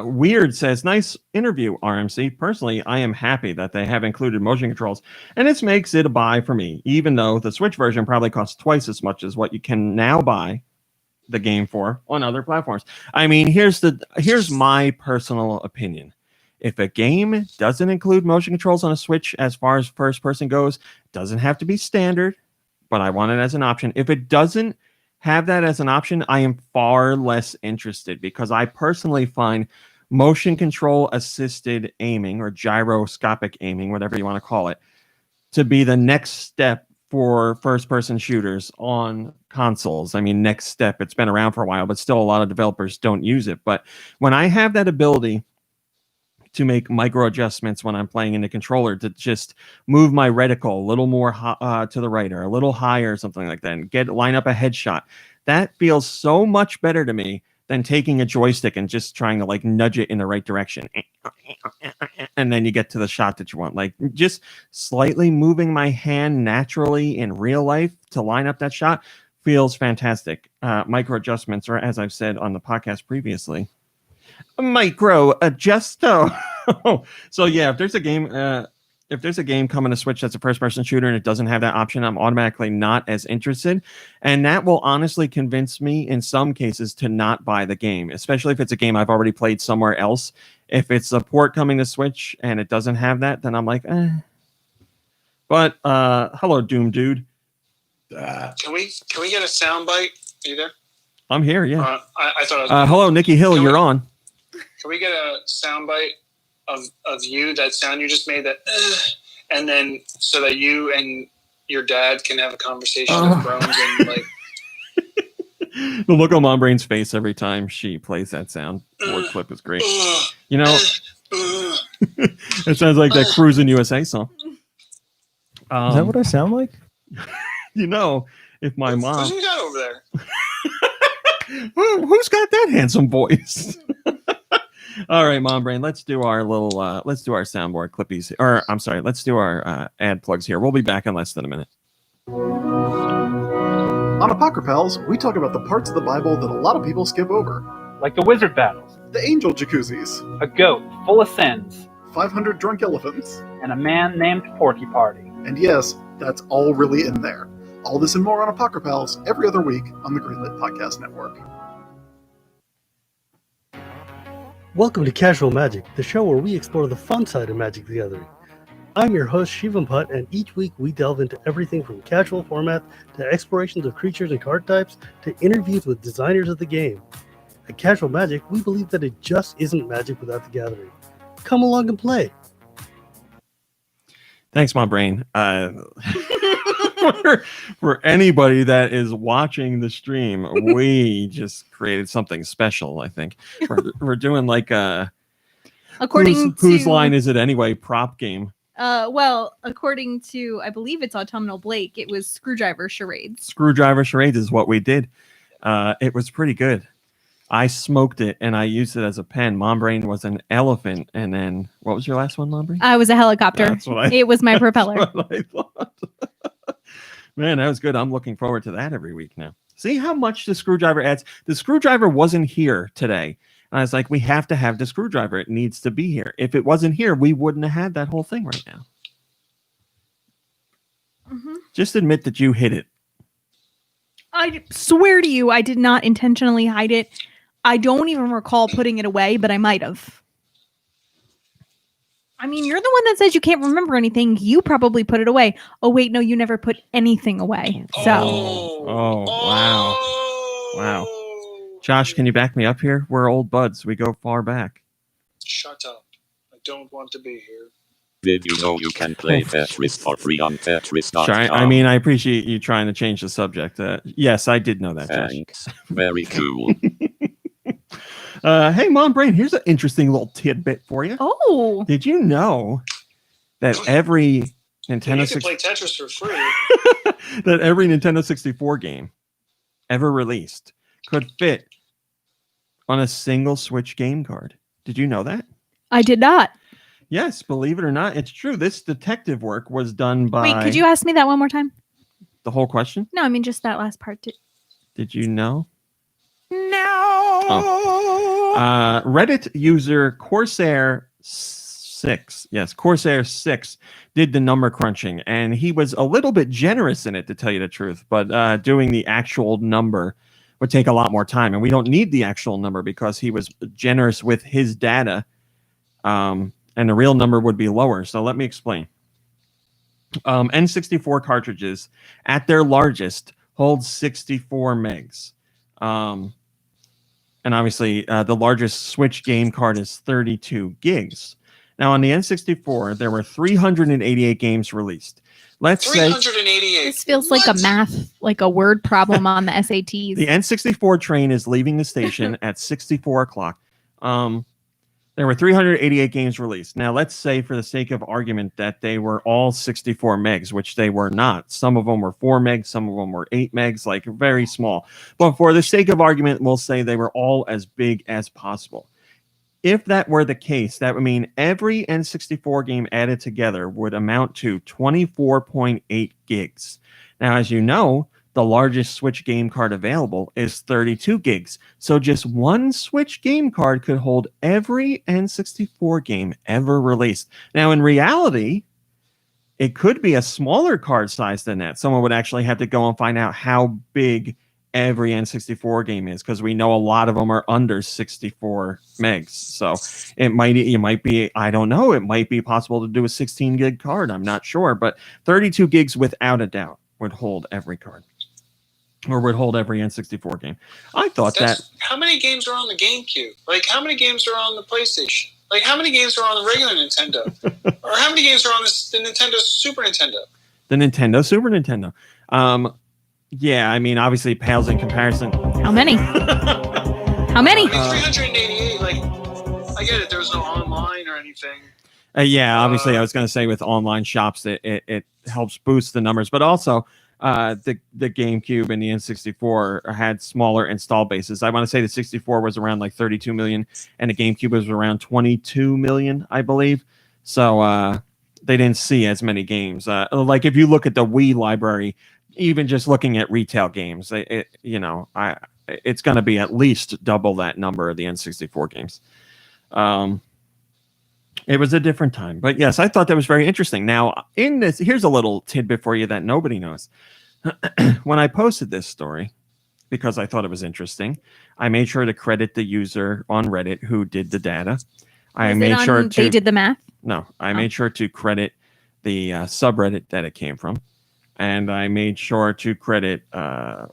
Weird says, nice interview, RMC. Personally, I am happy that they have included motion controls, and this makes it a buy for me, even though the Switch version probably costs twice as much as what you can now buy the game for on other platforms. I mean, here's my personal opinion. If a game doesn't include motion controls on a Switch as far as first person goes, it doesn't have to be standard, but I want it as an option. If it doesn't have that as an option, I am far less interested because I personally find motion control assisted aiming or gyroscopic aiming, whatever you want to call it, to be the next step for first person shooters on consoles. I mean, next step, it's been around for a while, but still a lot of developers don't use it. But when I have that ability to make micro adjustments when I'm playing in the controller to just move my reticle a little more to the right or a little higher or something like that and line up a headshot, that feels so much better to me than taking a joystick and just trying to like nudge it in the right direction. And then you get to the shot that you want. Like just slightly moving my hand naturally in real life to line up that shot feels fantastic. Micro adjustments, or as I've said on the podcast previously, micro adjusto. So yeah, if there's a game coming to Switch that's a first person shooter and it doesn't have that option, I'm automatically not as interested. And that will honestly convince me in some cases to not buy the game, especially if it's a game I've already played somewhere else. If it's a port coming to Switch and it doesn't have that, then I'm like, eh. But hello, Doom Dude. Can we get a soundbite? Are you there? I'm here, yeah. I thought I was hello, Nikki Hill, you're on. Can we get a soundbite of you, that sound you just made, that and then so that you and your dad can have a conversation of groans and like the look on Mom Brain's face every time she plays that sound board clip is great. You know, it sounds like that Cruising USA song. Is that what I sound like? You know, if my mom... Who's you got over there? Who's got that handsome voice? All right, Mom Brain, let's do our soundboard clippies. Or, I'm sorry, let's do our ad plugs here. We'll be back in less than a minute. On Apocrypals, we talk about the parts of the Bible that a lot of people skip over. Like the wizard battles, the angel jacuzzis, a goat full of sins, 500 drunk elephants, and a man named Porky Party. And yes, that's all really in there. All this and more on Apocrypals every other week on the Greenlit Podcast Network. Welcome to Casual Magic, the show where we explore the fun side of Magic the Gathering. I'm your host, Shivam Putt, and each week we delve into everything from casual format to explorations of creatures and card types to interviews with designers of the game. At Casual Magic, we believe that it just isn't Magic without the Gathering. Come along and play. Thanks, Mom Brain. For anybody that is watching the stream, we just created something special, I think. We're doing like a whose line is it anyway prop game. Well, according to, I believe it's Autumnal Blake, it was Screwdriver Charades. Screwdriver Charades is what we did. It was pretty good. I smoked it and I used it as a pen. Mom Brain was an elephant, and then what was your last one, Mom Brain? I was a helicopter. It was my propeller. What I thought. Man, that was good. I'm looking forward to that every week now. See how much the screwdriver adds. The screwdriver wasn't here today. And I was like, we have to have the screwdriver. It needs to be here. If it wasn't here, we wouldn't have had that whole thing right now. Mm-hmm. Just admit that you hid it. I swear to you, I did not intentionally hide it. I don't even recall putting it away, but I might have. I mean, you're the one that says you can't remember anything. You probably put it away. Oh, wait, no, you never put anything away. So. Wow. Wow. Josh, can you back me up here? We're old buds. We go far back. Shut up. I don't want to be here. Did you know you can play Tetris for free on Tetris.com? I mean, I appreciate you trying to change the subject. Yes, I did know that, Josh. Thanks. Very cool. Hey, Mom Brain, here's an interesting little tidbit for you. Oh. Did you know that every Nintendo... You can play Tetris for free. that every Nintendo 64 game ever released could fit on a single Switch game card? Did you know that? I did not. Yes, believe it or not, it's true. This detective work was done by... Wait, could you ask me that one more time? The whole question? No, I mean just that last part. Did you know? No. Oh. Reddit user Corsair 6, yes, Corsair 6 did the number crunching, and he was a little bit generous in it, to tell you the truth, but doing the actual number would take a lot more time, and we don't need the actual number because he was generous with his data, and the real number would be lower. So let me explain. N64 cartridges at their largest hold 64 megs. And obviously, the largest Switch game card is 32 gigs. Now, on the N64, there were 388 games released. Let's say 388. This feels like a word problem on the SATs. the N64 train is leaving the station at 64 o'clock. There were 388 games released. Now, let's say, for the sake of argument, that they were all 64 megs, which they were not. Some of them were 4 megs, some of them were 8 megs, like very small. But for the sake of argument, we'll say they were all as big as possible. If that were the case, that would mean every N64 game added together would amount to 24.8 gigs. Now, as you know, the largest Switch game card available is 32 gigs. So just one Switch game card could hold every N64 game ever released. Now, in reality, it could be a smaller card size than that. Someone would actually have to go and find out how big every N64 game is, because we know a lot of them are under 64 megs. So it might be, I don't know, it might be possible to do a 16 gig card. I'm not sure, but 32 gigs without a doubt would hold every card, or would hold every N64 game. I thought how many games are on the GameCube? Like, how many games are on the PlayStation? Like, how many games are on the regular Nintendo? Or how many games are on the Nintendo Super Nintendo? The Nintendo Super Nintendo. Yeah, I mean, obviously it pales in comparison. How many? How many? 388. Like, I get it. There was no online or anything. Yeah, obviously, I was going to say with online shops, it helps boost the numbers, but also the GameCube and the N64 had smaller install bases. I want to say the 64 was around like 32 million, and the GameCube was around 22 million, I believe. So they didn't see as many games. Like if you look at the Wii library, even just looking at retail games, it's going to be at least double that number of the N64 games. It was a different time, but yes, I thought that was very interesting. Now, in this, here's a little tidbit for you that nobody knows. When I posted this story, because I thought it was interesting, I made sure to credit the user on Reddit who did the data. I made sure they did the math. No, I made sure to credit the subreddit that it came from, and I made sure to credit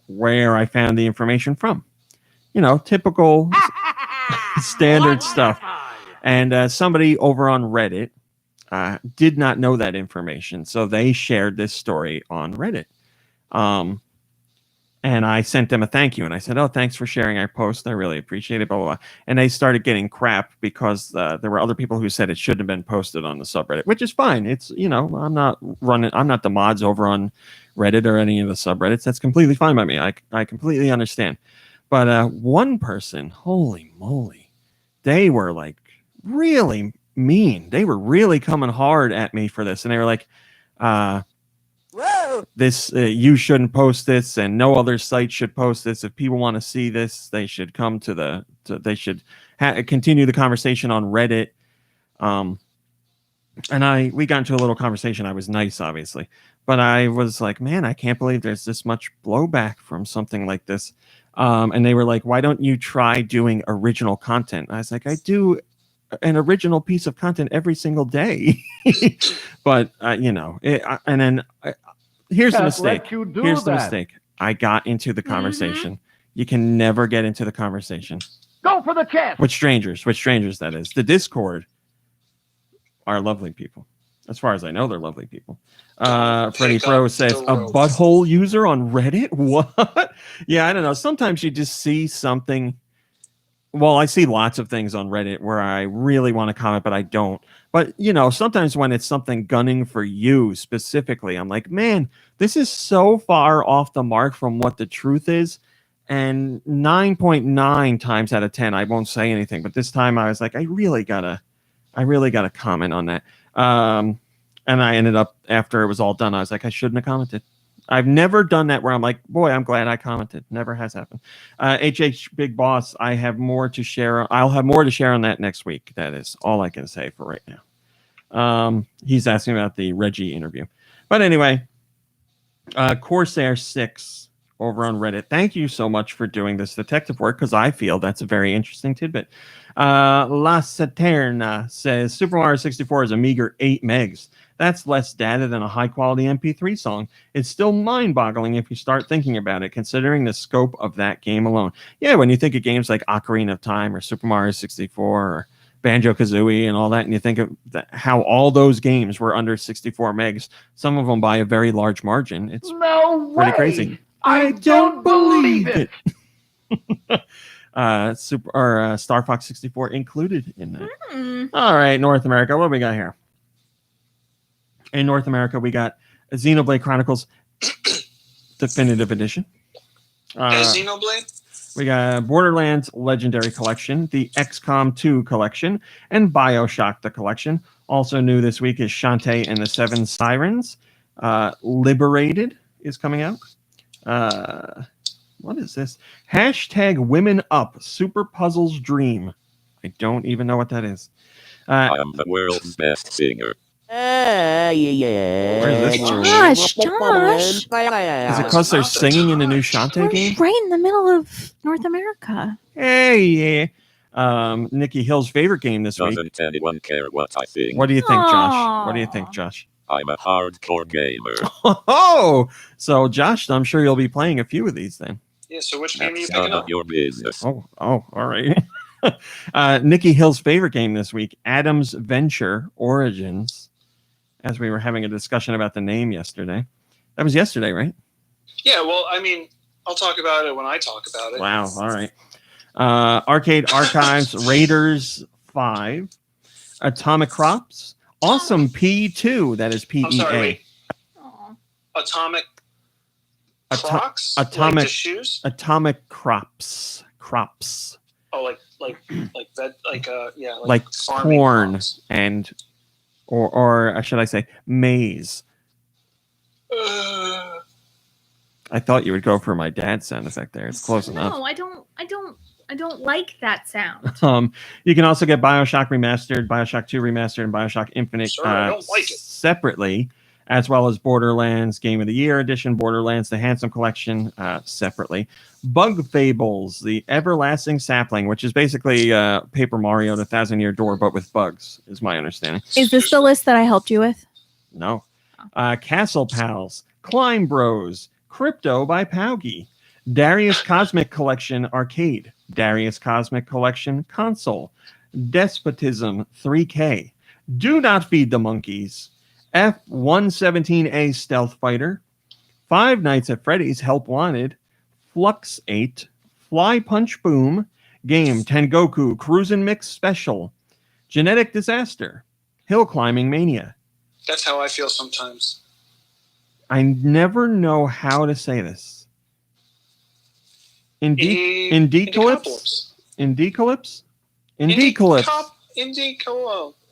where I found the information from. Typical standard stuff. And somebody over on Reddit did not know that information, so they shared this story on Reddit. And I sent them a thank you, and I said, "Oh, thanks for sharing our post. I really appreciate it." Blah blah blah. And they started getting crap because there were other people who said it shouldn't have been posted on the subreddit, which is fine. It's I'm not the mods over on Reddit or any of the subreddits. That's completely fine by me. I completely understand. But one person, holy moly, they were like really mean. They were really coming hard at me for this, and they were like, this you shouldn't post this, and no other site should post this. If people want to see this, they should come to they should continue the conversation on Reddit. And we got into a little conversation. I was nice, obviously, but I was like, man, I can't believe there's this much blowback from something like this. And they were like, why don't you try doing original content? I was like, I do an original piece of content every single day. But and then here's the mistake. Here's the mistake. I got into the conversation. You can never get into the conversation. Go for the chest. With strangers, that is. The Discord are lovely people. As far as I know, they're lovely people. Freddy Fro says, a butthole user on Reddit? What? Yeah, I don't know. Sometimes you just see something. Well, I see lots of things on Reddit where I really want to comment, but I don't. But, sometimes when it's something gunning for you specifically, I'm like, man, this is so far off the mark from what the truth is. And 9.9 times out of 10, I won't say anything. But this time I was like, I really gotta comment on that. And I ended up, after it was all done, I was like, I shouldn't have commented. I've never done that where I'm like, boy, I'm glad I commented. Never has happened. HH Big Boss, I have more to share. I'll have more to share on that next week. That is all I can say for right now. He's asking about the Reggie interview. But anyway, Corsair 6 over on Reddit. Thank you so much for doing this detective work, because I feel that's a very interesting tidbit. La Saterna says, Super Mario 64 is a meager 8 megs. That's less data than a high-quality MP3 song. It's still mind-boggling if you start thinking about it, considering the scope of that game alone. Yeah, when you think of games like Ocarina of Time or Super Mario 64 or Banjo-Kazooie and all that, and you think of how all those games were under 64 megs, some of them by a very large margin. It's pretty crazy. I don't believe it. Star Fox 64 included in that. All right, North America, what do we got here? In North America, we got Xenoblade Chronicles Definitive Edition. Xenoblade? We got Borderlands Legendary Collection, the XCOM 2 Collection, and BioShock the Collection. Also new this week is Shantae and the Seven Sirens. Liberated is coming out. What is this? Hashtag Women Up Super Puzzles Dream. I don't even know what that is. I am the world's best singer. Where is this? Josh. Is it because they're singing in the new Shantae game? Right in the middle of North America. Hey, Nikki Hill's favorite game this week. Doesn't anyone care what I think? What do you think, Josh? What do you think, Josh? I'm a hardcore gamer. Oh, so Josh, I'm sure you'll be playing a few of these then. Yeah, so which game are you That's picking none up? of your business. Oh, all right. Nikki Hill's favorite game this week, Adam's Venture Origins. As we were having a discussion about the name yesterday. That was yesterday, right? Yeah, well, I mean, I'll talk about it when I talk about it. Wow, all right. Arcade Archives, Raiders 5, Atomic Crops, Awesome P2, that is PEA. I'm sorry, wait. Atomic Crocs? Atomic like the shoes? Atomic Crops. Oh, like Like farming corn crops. and or should I say maize? I thought you would go for my dad's sound effect there. It's close enough. No, I don't like that sound. You can also get BioShock Remastered, BioShock 2 Remastered, and BioShock Infinite Sure, I don't like it. separately, as well as Borderlands Game of the Year Edition, Borderlands The Handsome Collection separately. Bug Fables, The Everlasting Sapling, which is basically Paper Mario, The 1,000-Year Door, but with bugs, is my understanding. Is this the list that I helped you with? No. Castle Pals, Climb Bros, Crypto by Paugy, Darius Cosmic Collection Arcade, Darius Cosmic Collection Console, Despotism 3K, Do Not Feed the Monkeys, F-117A Stealth Fighter, Five Nights at Freddy's Help Wanted, Flux 8, Fly Punch Boom, Game Tengoku Cruisin' Mix Special, Genetic Disaster, Hill Climbing Mania. That's how I feel sometimes. I never know how to say this. Indie-calypse?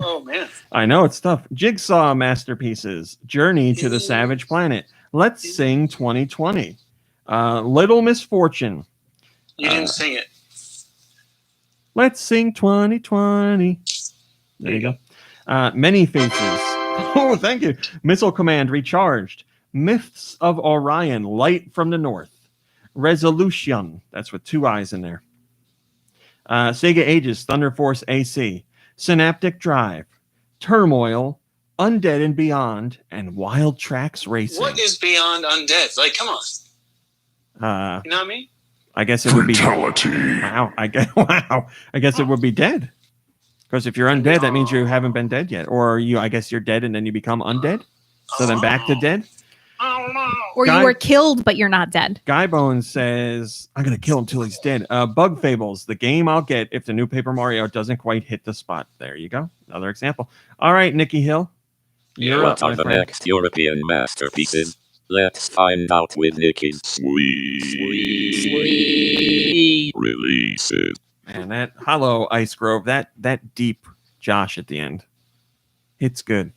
Oh, man. I know, it's tough. Jigsaw Masterpieces, Journey to the Savage Planet, Let's Sing 2020, Little Misfortune. You didn't sing it. Let's Sing 2020. There you go. Many Faces. Oh, thank you. Missile Command Recharged. Myths of Orion, Light from the North. Resolution. That's with two I's in there. Sega Ages, Thunder Force AC. Synaptic Drive. Turmoil. Undead and Beyond. And Wild Tracks Racing. What is beyond undead? Like, come on. You know what I mean? I guess it would be wow. I guess it would be dead. Because if you're undead, that means you haven't been dead yet. Or I guess you're dead and then you become undead. So then back to dead. I don't know. Or you were killed, but you're not dead. Guy Bones says, I'm going to kill him till he's dead. Bug Fables, the game I'll get if the new Paper Mario doesn't quite hit the spot. There you go. Another example. All right, Nikki Hill. You're What up, are my the friend. next European masterpieces? Let's find out with Nikki's sweet releases. And that Hollow Ice Grove, that deep Josh at the end. It's good.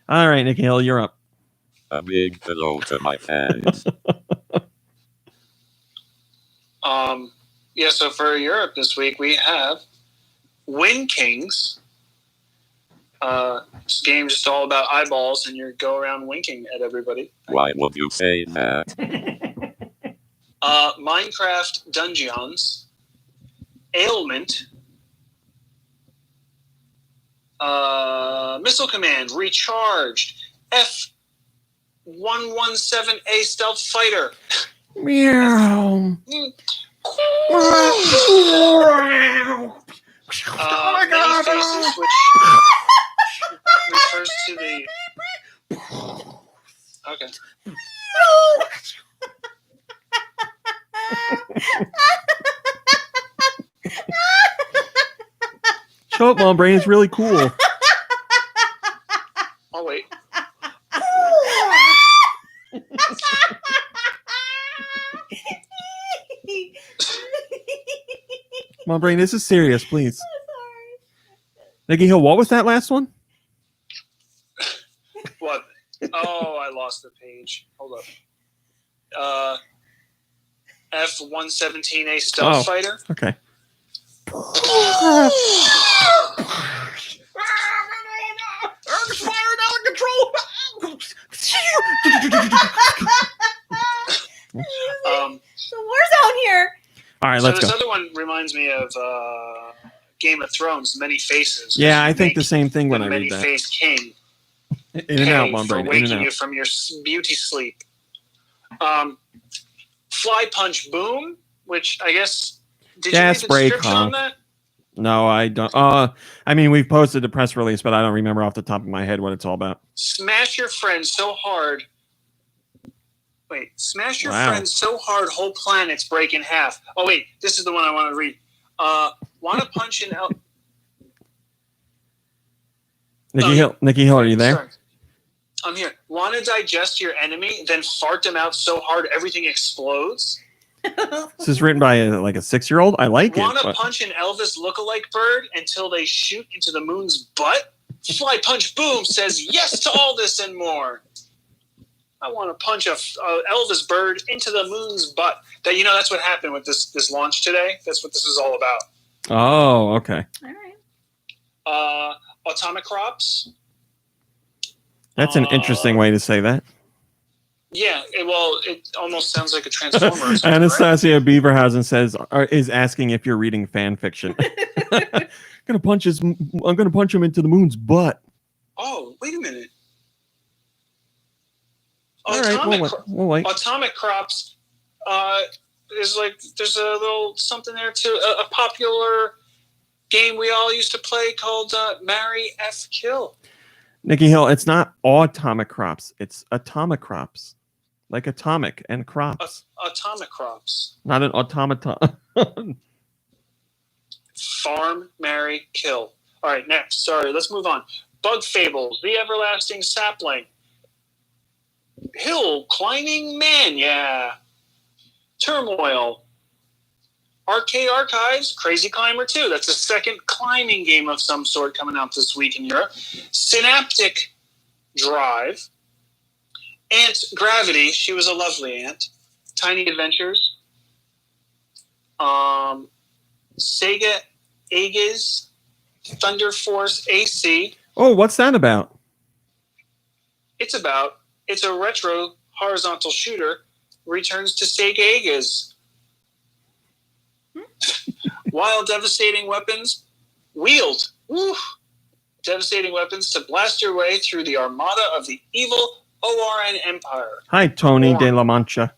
All right, Nikki Hill, you're up. A big hello to my fans. Yeah, so for Europe this week, we have Wind Kings. This game just all about eyeballs, and you go around winking at everybody. Why would you say that? Minecraft Dungeons. Ailment. Missile Command recharged. F-117A stealth fighter. Meow. Oh my God! Many faces, which refers to the. Okay. Shut up, Mom Brain. It's really cool. Oh wait. Mom Brain, this is serious, please. Nikki Hill, what was that last one? What? Oh, I lost the page. Hold up. F-117A stealth fighter. Okay. The war zone here. All right, so let's this go. other one reminds me of Game of Thrones, Many Faces. Yeah, I think the same thing when I read Many that. Face King. In and out, Mom for Brain. In waking and you out. from your beauty sleep. Fly Punch Boom, which I guess did you read the description on that? No, I don't. I mean, we've posted the press release, but I don't remember off the top of my head what it's all about. Smash your friend so hard. Wait, smash your Wow. friend so hard whole planets break in half. Oh wait, this is the one I want to read. Want to punch an L? Nikki Hill, are you there? Sorry. I'm here. Want to digest your enemy, then fart them out so hard everything explodes? This is written by a 6-year-old. I like it. Want to but- punch an Elvis lookalike bird until they shoot into the moon's butt? Fly Punch Boom says yes to all this and more. I want to punch a Elvis bird into the moon's butt. That's what happened with this launch today. That's what this is all about. Oh, okay. All right. Atomic Crops. That's an interesting way to say that. Yeah, it almost sounds like a Transformer. Or something, Anastasia Beaverhausen is asking if you're reading fan fiction. I'm gonna punch him into the moon's butt. Oh, wait a minute. All right, we'll wait. Atomic Crops is there's a little something there too. A popular game we all used to play called Marry F Kill. Nikki Hill, it's not Atomic Crops. It's Atomic Crops. Like atomic and crops. Atomic Crops. Not an automaton. Farm, marry, kill. All right, next. Sorry, let's move on. Bug Fables, The Everlasting Sapling. Hill Climbing Man, yeah. Turmoil. Arcade Archives, Crazy Climber 2. That's a second climbing game of some sort coming out this week in Europe. Synaptic Drive. Ant Gravity, she was a lovely ant. Tiny Adventures. Sega Aegis, Thunder Force AC. Oh, what's that about? It's a retro horizontal shooter. Returns to Sega Aegis. Wild devastating weapons. Wield. Woo. Devastating weapons to blast your way through the armada of the evil ORN Empire. Hi, Tony De La Mancha.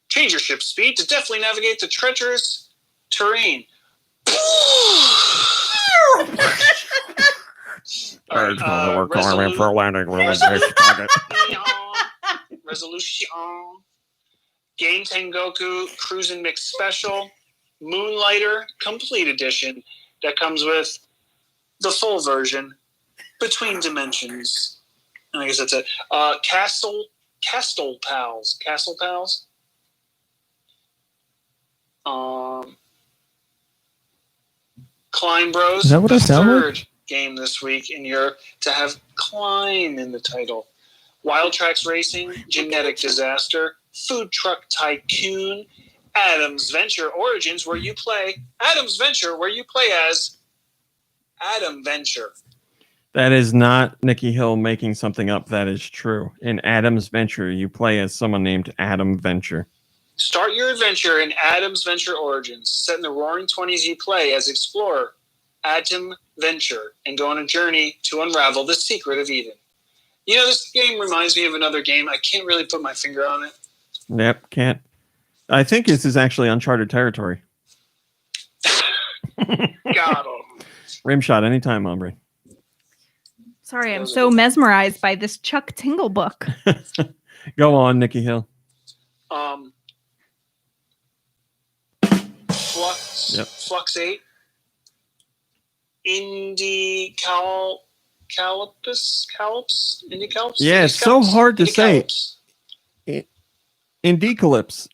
Change your ship's speed to deftly navigate the treacherous terrain. We're calling in for a landing. Resolution. Game Tengoku Cruisin' Mix Special. Moonlighter Complete Edition that comes with the full version, Between Dimensions. And I guess that's it. Castle Pals. Castle Pals. Climb Bros. Is that what the I sound like? third game this week in Europe to have Climb in the title. Wild Tracks Racing, Genetic Disaster, Food Truck Tycoon, Adam's Venture Origins, where you play as Adam Venture. That is not Nikki Hill making something up. That is true. In Adam's Venture, you play as someone named Adam Venture. Start your adventure in Adam's Venture Origins. Set in the Roaring 20s, you play as Explorer. Atom Venture and go on a journey to unravel the secret of Eden. You know, this game reminds me of another game. I can't really put my finger on it. Yep, can't. I think this is actually uncharted territory. Got him. Rimshot anytime, Ombre. Sorry, I'm so mesmerized by this Chuck Tingle book. Go on, Nikki Hill. Flux 8. Indie Calypus? Indie Calypus? Yeah, it's so hard to say. Indicalypse.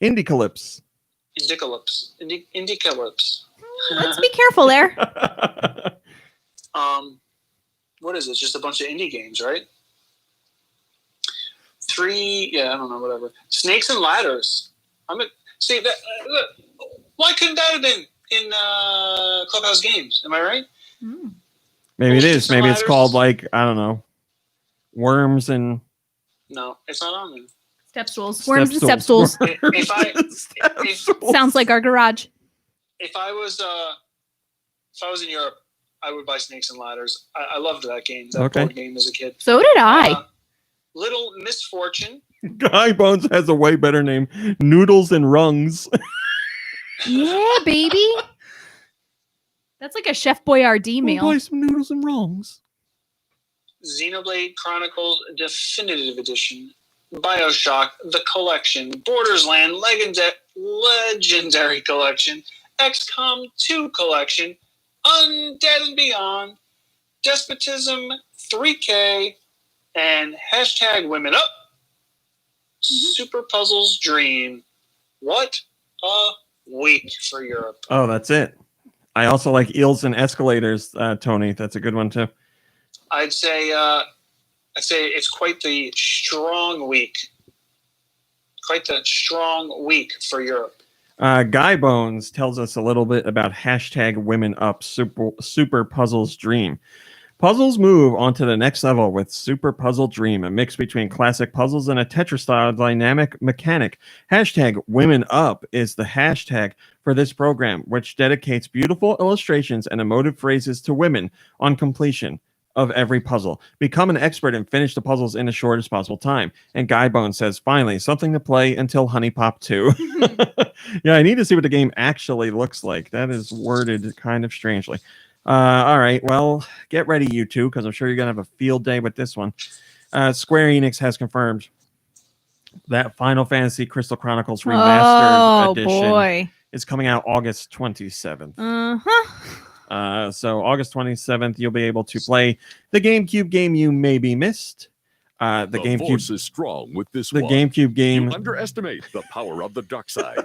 Let's be careful there. What is it? Just a bunch of indie games, right? 3, I don't know, whatever. Snakes and Ladders. Why couldn't that have been in Clubhouse Games? Am I right? Maybe it is. Maybe it's called, like, I don't know, Worms and... No, it's not on there. Step stools. Worms and step stools. Sounds like our garage. If I was in Europe, I would buy Snakes and Ladders. I loved that game. That board game as a kid. So did I. Little Misfortune. Guy Bones has a way better name. Noodles and Rungs. Yeah, baby. That's like a Chef Boyardee meal. We'll buy some noodles and rungs. Xenoblade Chronicles Definitive Edition. BioShock The Collection. Bordersland Legendary Collection. XCOM 2 Collection. Undead and Beyond. Despotism 3K. And hashtag Women Up. Super Puzzles Dream. What a week for Europe. Oh, that's it. I also like Eels and Escalators, Tony. That's a good one too. I'd say it's quite the strong week. Quite the strong week for Europe. Guy Bones tells us a little bit about hashtag Women Up Super Puzzles Dream. Puzzles move on to the next level with Super Puzzle Dream, a mix between classic puzzles and a Tetris-style dynamic mechanic. Hashtag Women Up is the hashtag for this program, which dedicates beautiful illustrations and emotive phrases to women on completion of every puzzle. Become an expert and finish the puzzles in the shortest possible time. And Guy Bones says, finally, something to play until Honey Pop 2. Yeah, I need to see what the game actually looks like. That is worded kind of strangely. All right, well, get ready, you two, because I'm sure you're going to have a field day with this one. Square Enix has confirmed that Final Fantasy Crystal Chronicles Remastered Edition is coming out August 27th. So August 27th, you'll be able to play the GameCube game you maybe missed. The GameCube force is strong with this the one. GameCube game. You underestimate the power of the dark side.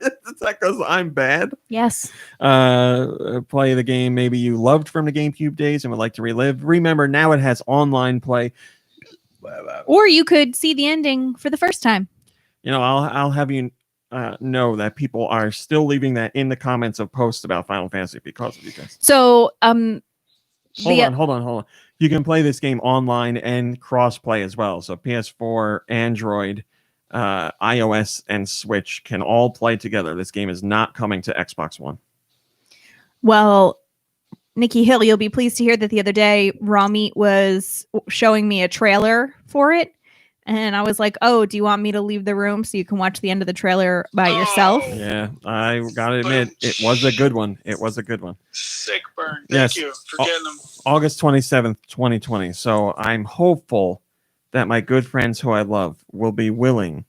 Is that because I'm bad? Yes. Play the game maybe you loved from the GameCube days and would like to relive. Remember, now it has online play. Or you could see the ending for the first time. You know, I'll have you know that people are still leaving that in the comments of posts about Final Fantasy because of you guys. So, hold on. You can play this game online and cross-play as well. So PS4, Android, iOS, and Switch can all play together. This game is not coming to Xbox One. Well, Nikki Hill, you'll be pleased to hear that the other day, Raw Meat was showing me a trailer for it. And I was like, oh, do you want me to leave the room so you can watch the end of the trailer by yourself? Yeah, I gotta admit, it was a good one. Sick burn. Thank you for getting them. August 27th, 2020. So I'm hopeful that my good friends who I love will be willing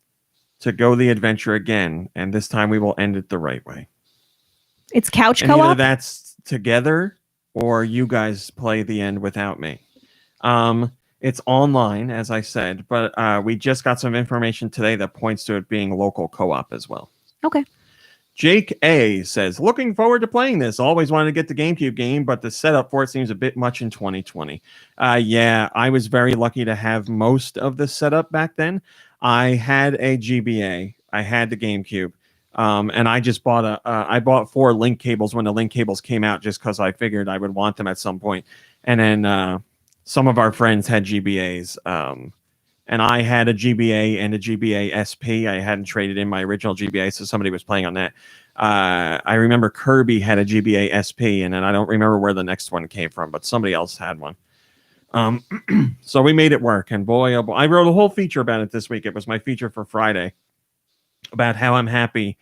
to go the adventure again. And this time we will end it the right way. It's couch and co-op? either that's together or you guys play the end without me. It's online, as I said, but we just got some information today that points to it being local co-op as well. Okay. Jake A says, looking forward to playing this. Always wanted to get the GameCube game, but the setup for it seems a bit much in 2020. Yeah, I was very lucky to have most of the setup back then. I had a GBA. I had the GameCube. And I just bought I bought 4 link cables when the link cables came out just because I figured I would want them at some point. And then some of our friends had GBAs. And I had a GBA and a GBA SP. I hadn't traded in my original GBA, so somebody was playing on that. I remember Kirby had a GBA SP, and then I don't remember where the next one came from, but somebody else had one. So we made it work, and boy, oh boy, I wrote a whole feature about it this week. It was my feature for Friday about how I'm happy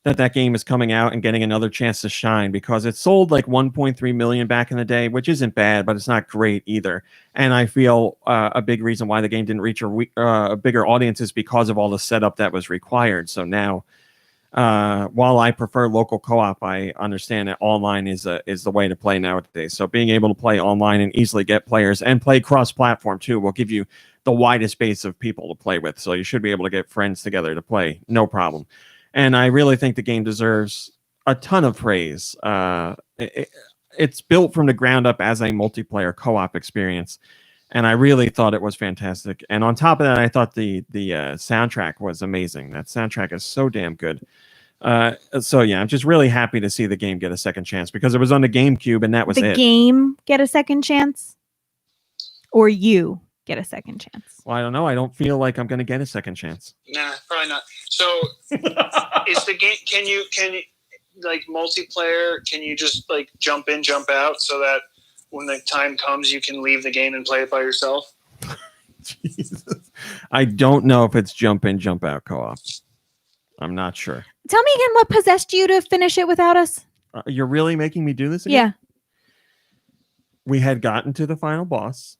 that game is coming out and getting another chance to shine, because it sold like 1.3 million back in the day, which isn't bad, but it's not great either. And I feel a big reason why the game didn't reach a bigger audience is because of all the setup that was required. So now, while I prefer local co-op, I understand that online is the way to play nowadays. So being able to play online and easily get players and play cross-platform too will give you the widest base of people to play with. So you should be able to get friends together to play, no problem. And I really think the game deserves a ton of praise. It's built from the ground up as a multiplayer co-op experience, and I really thought it was fantastic. And on top of that, I thought the soundtrack was amazing. That soundtrack is so damn good. So yeah, I'm just really happy to see the game get a second chance, because it was on the GameCube, and that was it. The game get a second chance, or you get a second chance? Well, I don't know. I don't feel like I'm going to get a second chance. Nah, probably not. So, is the game? Can you like multiplayer? Can you just like jump in, jump out, so that when the time comes, you can leave the game and play it by yourself? Jesus. I don't know if it's jump in, jump out co-op. I'm not sure. Tell me again what possessed you to finish it without us? You're really making me do this again? Yeah. We had gotten to the final boss.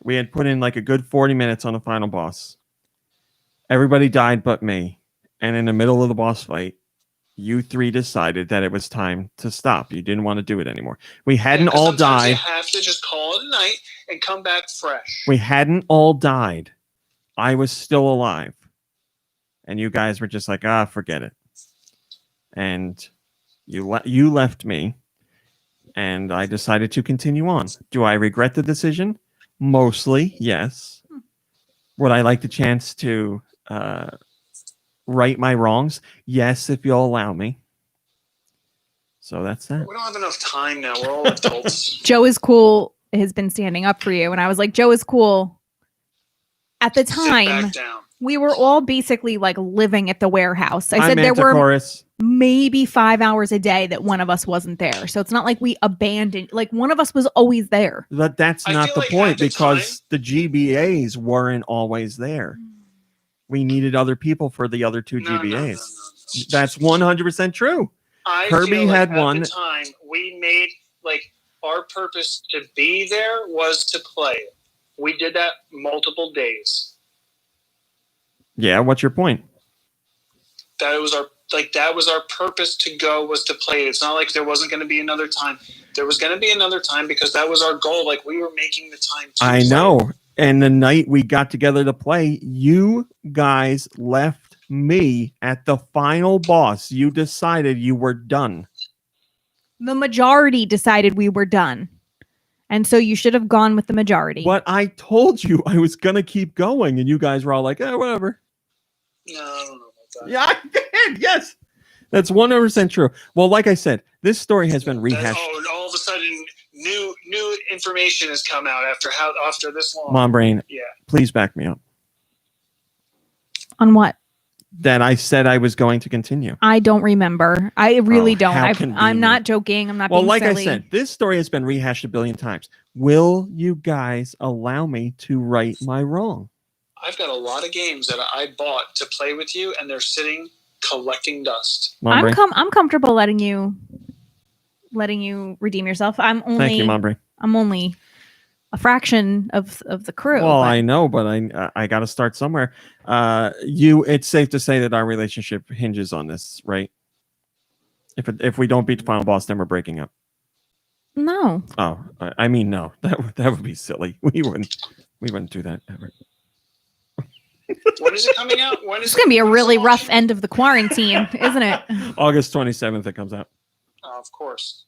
We had put in like a good 40 minutes on the final boss. Everybody died but me. And in the middle of the boss fight, you three decided that it was time to stop. You didn't want to do it anymore. We hadn't all died. You have to just call it a night and come back fresh. We hadn't all died. I was still alive. And you guys were just like, forget it. And you left me. And I decided to continue on. Do I regret the decision? Mostly, yes. Would I like the chance to right my wrongs? Yes, if you'll allow me. So that's that. We don't have enough time now. We're all adults. Joe is cool has been standing up for you. And I was like, Joe is cool. At the time, we were all basically like living at the warehouse. I said there were maybe 5 hours a day that one of us wasn't there. So it's not like we abandoned, like one of us was always there. But that's not the point, because the GBAs weren't always there. We needed other people for the other two GBAs. No. That's 100% true. Kirby had one. At the time, we made like our purpose to be there was to play. We did that multiple days. Yeah, what's your point? That was our purpose to go, was to play. It's not like there wasn't going to be another time. There was going to be another time, because that was our goal. Like, we were making the time to I know. And the night we got together to play, you guys left me at the final boss. You decided you were done. The majority decided we were done. And so you should have gone with the majority. But I told you I was going to keep going, and you guys were all like, whatever. No, I don't know about that. Yeah, I did. Yes. That's 100% true. Well, like I said, this story has been rehashed. All of a sudden, new information has come out after this long. Mom Brain, yeah. Please back me up. On what? That I said I was going to continue. I don't remember. I really don't. I'm not joking. I'm not being silly. Well, like I said, this story has been rehashed a billion times. Will you guys allow me to right my wrong? I've got a lot of games that I bought to play with you, and they're sitting collecting dust. I'm comfortable letting you redeem yourself. Thank you, Mom Brain. I'm only a fraction of the crew. Well, I know, but I got to start somewhere. It's safe to say that our relationship hinges on this, right? If we don't beat the final boss, then we're breaking up. No. Oh, I mean, no. That would be silly. We wouldn't do that ever. When is it coming out? It's going to be a really rough end of the quarantine, isn't it? August 27th it comes out. Of course.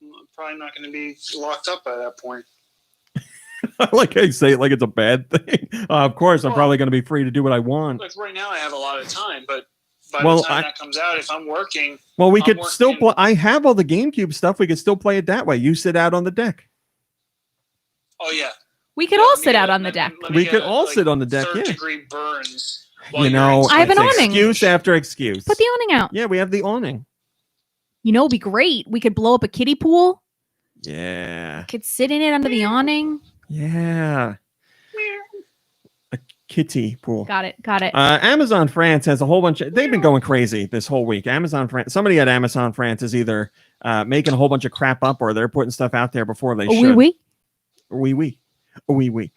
I'm probably not going to be locked up by that point. Like I say it like it's a bad thing. Of course, I'm probably going to be free to do what I want. Like right now I have a lot of time, but by the time that comes out, if I'm working... Well, we could still play. I have all the GameCube stuff. We could still play it that way. You sit out on the deck. Oh, yeah. We could all sit out on the deck. We could all sit on the deck, yeah. Third-degree burns. You know, I have an awning. Excuse after excuse. Put the awning out. Yeah, we have the awning. You know, it'd be great. We could blow up a kiddie pool. Yeah. Could sit in it under the awning. Yeah. A kitty pool. Got it. Amazon France has a whole bunch of, they've been going crazy this whole week. Amazon France, somebody at Amazon France is either making a whole bunch of crap up or they're putting stuff out there before they should. Oui.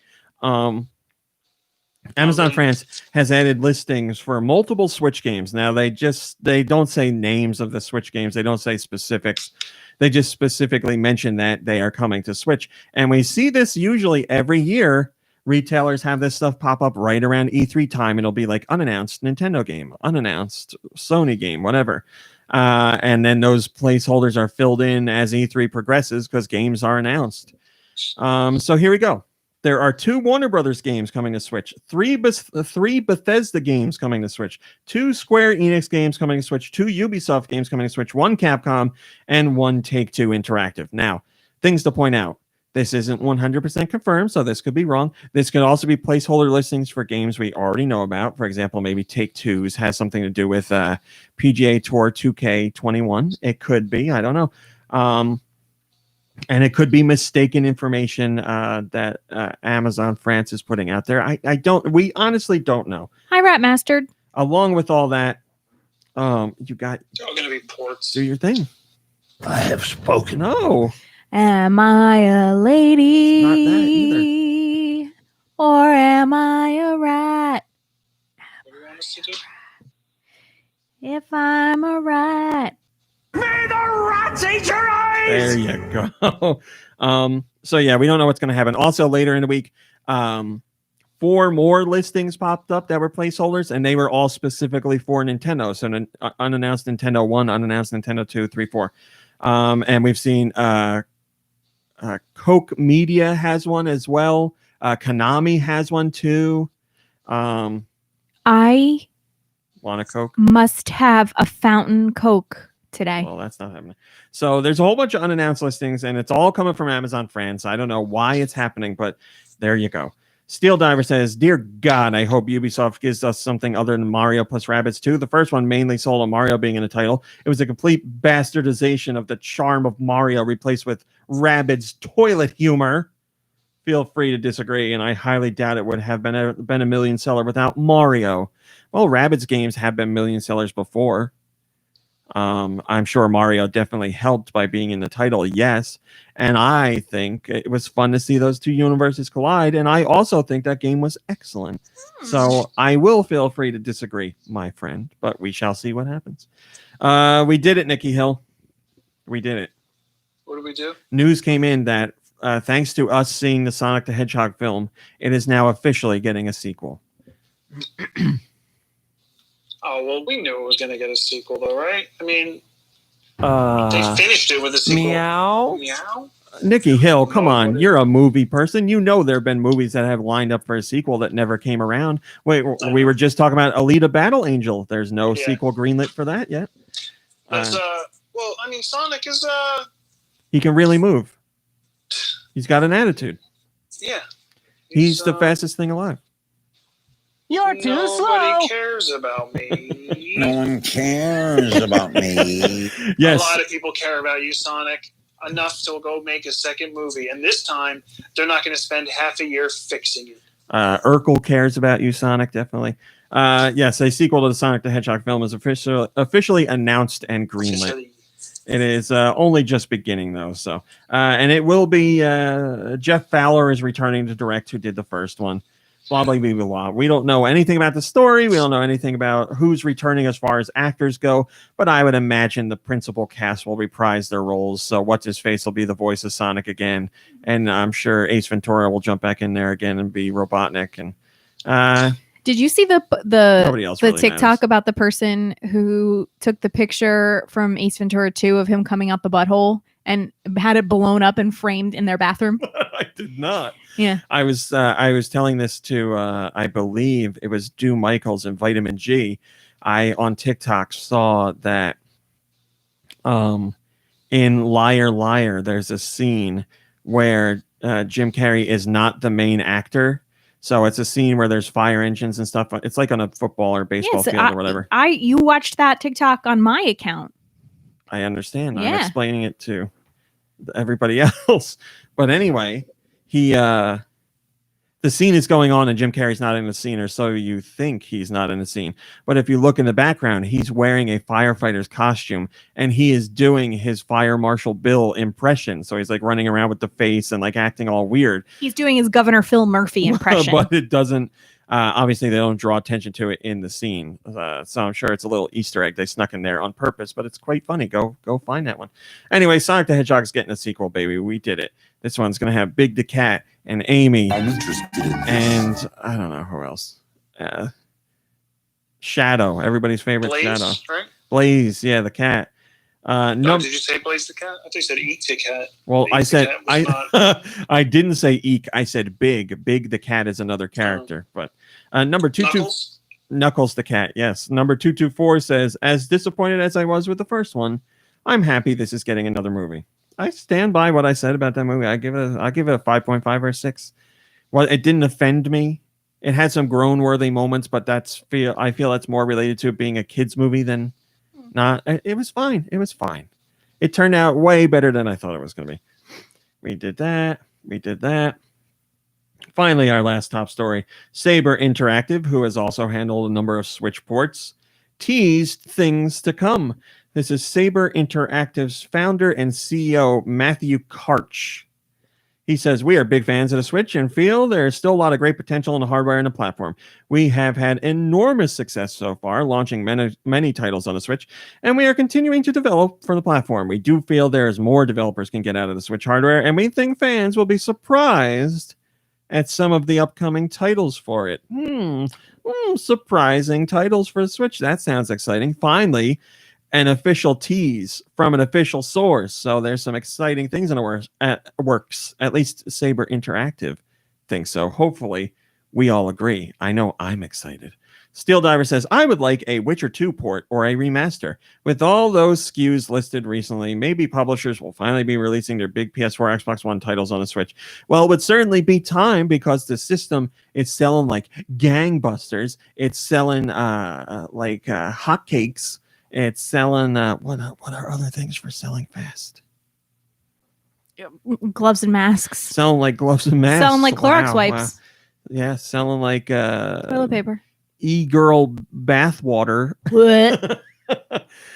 Amazon France has added listings for multiple Switch games. Now they don't say names of the Switch games. They don't say specifics. They just specifically mention that they are coming to Switch. And we see this usually every year. Retailers have this stuff pop up right around E3 time. It'll be like unannounced Nintendo game, unannounced Sony game, whatever. And then those placeholders are filled in as E3 progresses because games are announced. So here we go. There are 2 Warner Brothers games coming to Switch, 3 Bethesda games coming to Switch, 2 Square Enix games coming to Switch, 2 Ubisoft games coming to Switch, 1 Capcom, and 1 Take-Two Interactive. Now, things to point out. This isn't 100% confirmed, so this could be wrong. This could also be placeholder listings for games we already know about. For example, maybe Take-Two's has something to do with PGA Tour 2K21. It could be. I don't know. And it could be mistaken information that Amazon France is putting out there. We honestly don't know. Hi, Rat Mastered. Along with all that, you got... They're all going to be ports. Do your thing. I have spoken. No. Am I a lady? It's not that either. Or am I a rat? What do you want us to do? If I'm a rat. May the rats eat your eyes! There you go. So yeah, we don't know what's going to happen. Also, later in the week, 4 more listings popped up that were placeholders, and they were all specifically for Nintendo. So unannounced Nintendo 1, unannounced Nintendo 2, 3, 4. And we've seen Coke Media has one as well. Konami has one too. I want a Coke? Must have a fountain Coke today. Well, that's not happening. So there's a whole bunch of unannounced listings, and it's all coming from Amazon France. I don't know why it's happening, but there you go. Steel Diver says, "Dear God, I hope Ubisoft gives us something other than Mario plus Rabbids 2. The first one mainly sold on Mario being in the title. It was a complete bastardization of the charm of Mario, replaced with Rabbids toilet humor. Feel free to disagree, and I highly doubt it would have been a million seller without Mario. Well, Rabbids games have been million sellers before. I'm sure Mario definitely helped by being in the title, yes. And I think it was fun to see those 2 universes collide, and I also think that game was excellent. So I will feel free to disagree, my friend, but we shall see what happens. We did it, Nikki Hill. We did it. What did we do? News came in that thanks to us seeing the Sonic the Hedgehog film, it is now officially getting a sequel. Oh, well, we knew it was going to get a sequel, though, right? I mean, they finished it with a sequel. Meow? Nikki Hill, come on. You're a movie person. You know there have been movies that have lined up for a sequel that never came around. Wait, we were just talking about Alita Battle Angel. There's no sequel greenlit for that yet. That's, well, I mean, Sonic is... He can really move. He's got an attitude. Yeah. He's the fastest thing alive. You're too slow. Nobody cares about me. No one cares about me. Yes. A lot of people care about you, Sonic, enough to go make a second movie. And this time, they're not going to spend half a year fixing it. Urkel cares about you, Sonic, definitely. Yes, a sequel to the Sonic the Hedgehog film is officially announced and greenlit. It is only just beginning, though. So, and it will be Jeff Fowler is returning to direct, who did the first one. Blah, blah, blah, blah, blah. We don't know anything about the story. We don't know anything about who's returning as far as actors go, but I would imagine the principal cast will reprise their roles. So What's-His-Face will be the voice of Sonic again, and I'm sure Ace Ventura will jump back in there again and be Robotnik. And did you see the really TikTok matters. about the person who took the picture from Ace Ventura 2 of him coming up the butthole and had it blown up and framed in their bathroom? I did not. Yeah. I was telling this to I believe it was Dew Michaels and Vitamin G. I on TikTok saw that in Liar Liar there's a scene where Jim Carrey is not the main actor. So it's a scene where there's fire engines and stuff. It's like on a football or baseball field or whatever. You watched that TikTok on my account. I understand. I'm Yeah. explaining it to everybody else. But anyway, the scene is going on and Jim Carrey's not in the scene, or so you think he's not in the scene. But if you look in the background, he's wearing a firefighter's costume and he is doing his Fire Marshal Bill impression. So he's like running around with the face and like acting all weird. He's doing his Governor Phil Murphy impression. But it doesn't, obviously they don't draw attention to it in the scene. So I'm sure it's a little Easter egg they snuck in there on purpose, but it's quite funny. Go find that one. Anyway, Sonic the Hedgehog's getting a sequel, baby. We did it. This one's going to have Big the Cat and Amy. I'm interested in this. And I don't know who else. Shadow, everybody's favorite Blaze, Shadow. right? Blaze, yeah, the cat. Did you say Blaze the cat? I thought you said Eek the cat. Well, Eek I the said cat was not- I didn't say Eek. I said Big. Big the cat is another character. But number 22, Knuckles the cat. Yes, number 224 says, as disappointed as I was with the first one, I'm happy this is getting another movie. I stand by what I said about that movie. I'll give it a 5.5 or 6. Well, it didn't offend me. It had some groan-worthy moments, but I feel that's more related to it being a kids movie than not. It was fine. It was fine. It turned out way better than I thought it was going to be. We did that. Finally, our last top story. Saber Interactive, who has also handled a number of Switch ports, teased things to come. This is Saber Interactive's founder and CEO, Matthew Karch. He says, we are big fans of the Switch and feel there's still a lot of great potential in the hardware and the platform. We have had enormous success so far, launching many titles on the Switch, and we are continuing to develop for the platform. We do feel there's more developers can get out of the Switch hardware, and we think fans will be surprised at some of the upcoming titles for it. Surprising titles for the Switch. That sounds exciting. Finally, an official tease from an official source. So there's some exciting things in the works. At least Saber Interactive thinks so. Hopefully, we all agree. I know I'm excited. Steel Diver says, I would like a Witcher 2 port or a remaster. With all those SKUs listed recently, maybe publishers will finally be releasing their big PS4, Xbox One titles on the Switch. Well, it would certainly be time because the system is selling like gangbusters. It's selling like hotcakes. It's selling, what are other things for selling fast? Gloves and masks. Selling like gloves and masks. Selling like Clorox wipes. Wow. Yeah, selling like toilet paper. E-girl bath water. What?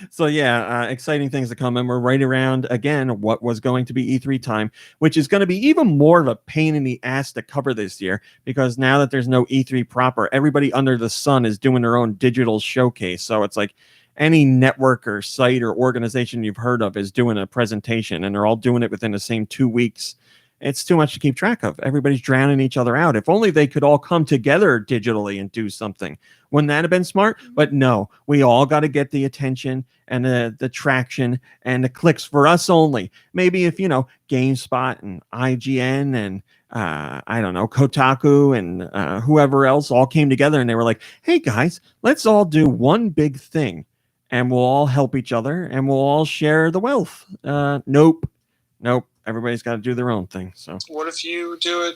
So yeah, exciting things to come. And we're right around, again, what was going to be E3 time, which is going to be even more of a pain in the ass to cover this year, because now that there's no E3 proper, everybody under the sun is doing their own digital showcase. So it's like, any network or site or organization you've heard of is doing a presentation, and they're all doing it within the same 2 weeks. It's too much to keep track of. Everybody's drowning each other out. If only they could all come together digitally and do something. Wouldn't that have been smart? But no, we all got to get the attention and the traction and the clicks for us only. Maybe if, GameSpot and IGN and I don't know, Kotaku and whoever else all came together and they were like, hey guys, let's all do one big thing. And we'll all help each other, and we'll all share the wealth. Nope. Everybody's got to do their own thing. So, what if you do it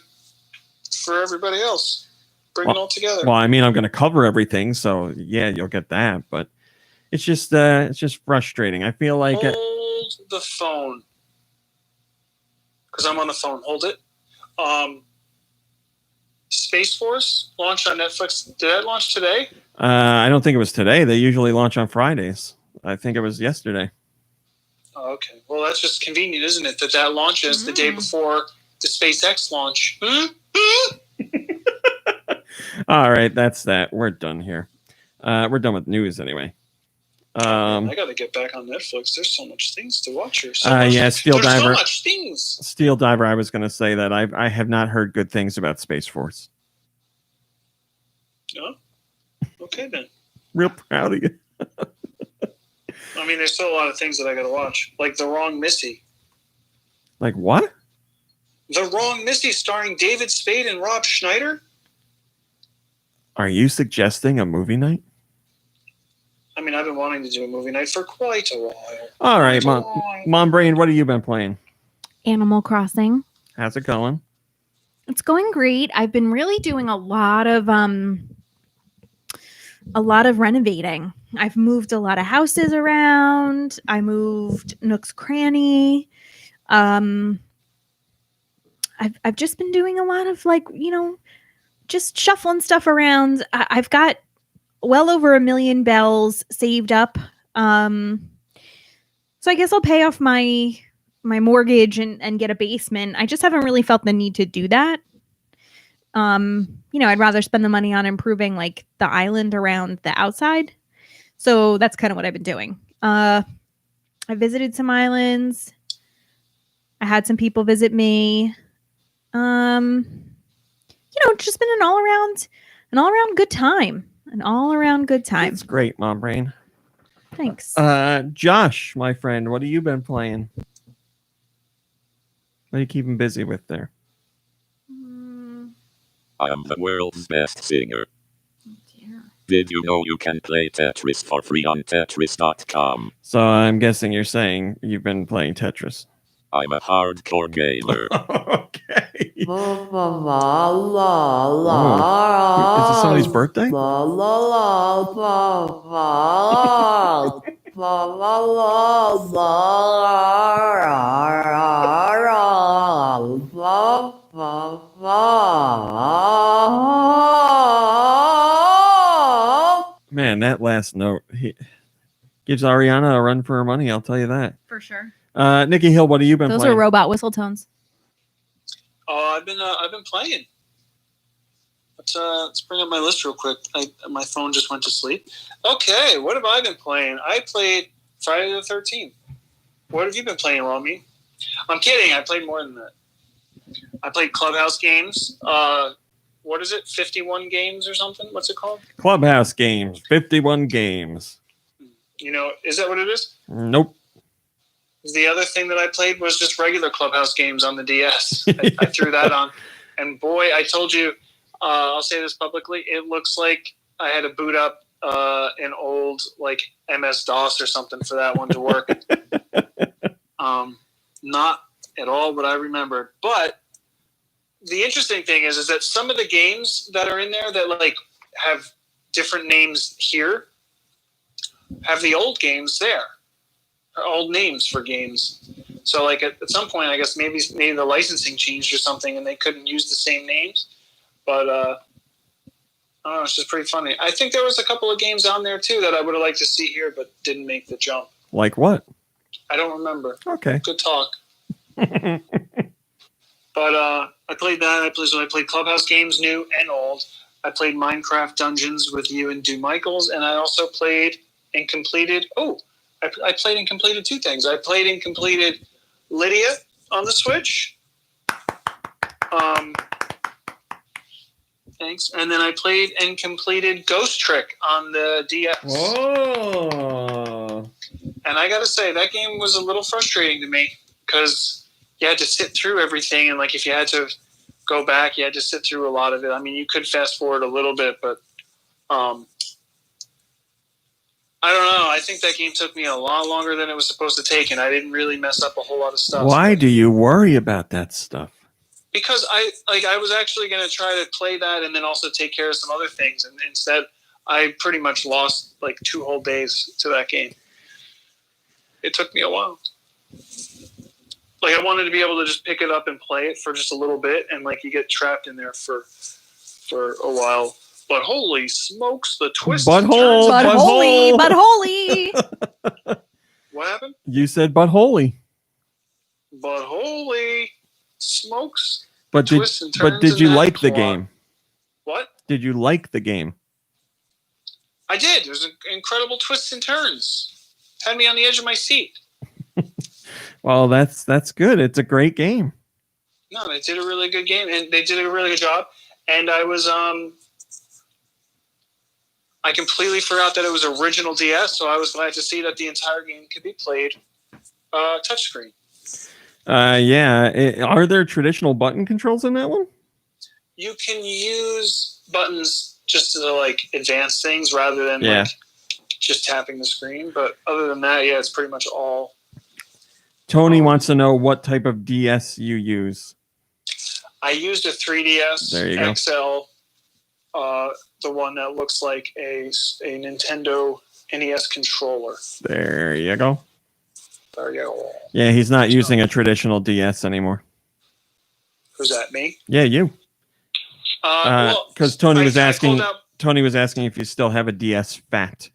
for everybody else? Bring it all together. Well, I mean, I'm going to cover everything, so yeah, you'll get that. But it's just frustrating. I feel like hold the phone, because I'm on the phone. Hold it. Space Force launched on Netflix. Did that launch today? I don't think it was today. They usually launch on Fridays. I think it was yesterday. Oh, okay. Well, that's just convenient, isn't it? That launches the day before the SpaceX launch. All right, that's that. We're done here. We're done with news anyway. I got to get back on Netflix. There's so much things to watch here. Yeah, Steel Diver. So much things. Steel Diver. I was going to say that I have not heard good things about Space Force. No. Okay then. Real proud of you. I mean, there's still a lot of things that I got to watch, like The Wrong Missy. Like what? The Wrong Missy, starring David Spade and Rob Schneider. Are you suggesting a movie night? I mean, I've been wanting to do a movie night for quite a while. All right, Mom Brain, what have you been playing? Animal Crossing. How's it going? It's going great. I've been really doing a lot of a lot of renovating. I've moved a lot of houses around. I moved Nook's Cranny. I've just been doing a lot of just shuffling stuff around. I've got well over 1 million bells saved up. So I guess I'll pay off my mortgage and get a basement. I just haven't really felt the need to do that. I'd rather spend the money on improving like the island around the outside. So that's kind of what I've been doing. I visited some islands. I had some people visit me. Just been an all around good time. An all around good time. It's great, Mom Brain. Thanks. Josh, my friend, what have you been playing? What are you keeping busy with there? I am the world's best singer. Did you know you can play Tetris for free on Tetris.com? So I'm guessing you're saying you've been playing Tetris. I'm a hardcore gamer. Okay. Is it somebody's birthday? Man, that last note gives Ariana a run for her money, I'll tell you that. For sure. Nikki Hill, what have you been Those playing? are robot whistle tones. I've been playing. Let's bring up my list real quick. My phone just went to sleep. Okay, what have I been playing? I played Friday the 13th. What have you been playing, Romy? I'm kidding. I played more than that. I played Clubhouse games. What is it? 51 games or something? What's it called? Clubhouse games. 51 games. Is that what it is? Nope. The other thing that I played was just regular Clubhouse games on the DS. I threw that on. And boy, I told you, I'll say this publicly, it looks like I had to boot up an old MS-DOS or something for that one to work. Not at all what I remembered. But the interesting thing is that some of the games that are in there that have different names here have the old games there. Old names for games. So at some point, I guess maybe the licensing changed or something and they couldn't use the same names. But I don't know, it's just pretty funny. I think there was a couple of games on there too that I would have liked to see here but didn't make the jump. Like what? I don't remember. Okay. Good talk. But I played that. I played Clubhouse games, new and old. I played Minecraft Dungeons with you and Do Michaels, and I also played and completed. I played and completed two things. I played and completed Lydia on the Switch. Thanks. And then I played and completed Ghost Trick on the DS. Whoa. And I got to say, that game was a little frustrating to me because you had to sit through everything. And if you had to go back, you had to sit through a lot of it. I mean, you could fast forward a little bit, but I don't know. I think that game took me a lot longer than it was supposed to take, and I didn't really mess up a whole lot of stuff. Why do you worry about that stuff? Because I was actually going to try to play that and then also take care of some other things, and instead I pretty much lost 2 whole days to that game. It took me a while. I wanted to be able to just pick it up and play it for just a little bit, and you get trapped in there for a while. But holy smokes, the twist. Butthole. Holy. What happened? You said but holy. But holy smokes. But did you like the game? What? Did you like the game? I did. There's incredible twists and turns. Had me on the edge of my seat. Well, that's good. It's a great game. No, they did a really good game, and they did a really good job. And I was I completely forgot that it was original DS, so I was glad to see that the entire game could be played touchscreen. Yeah. Are there traditional button controls in that one? You can use buttons just to advance things rather than just tapping the screen. But other than that, yeah, it's pretty much all. Tony wants to know what type of DS you use. I used a 3DS there you go. XL the one that looks like a Nintendo NES controller. There you go. There you go. Yeah, he's not using a traditional DS anymore. Who's that? Me? Yeah, you. Because Tony was asking. Tony was asking if you still have a DS Fat.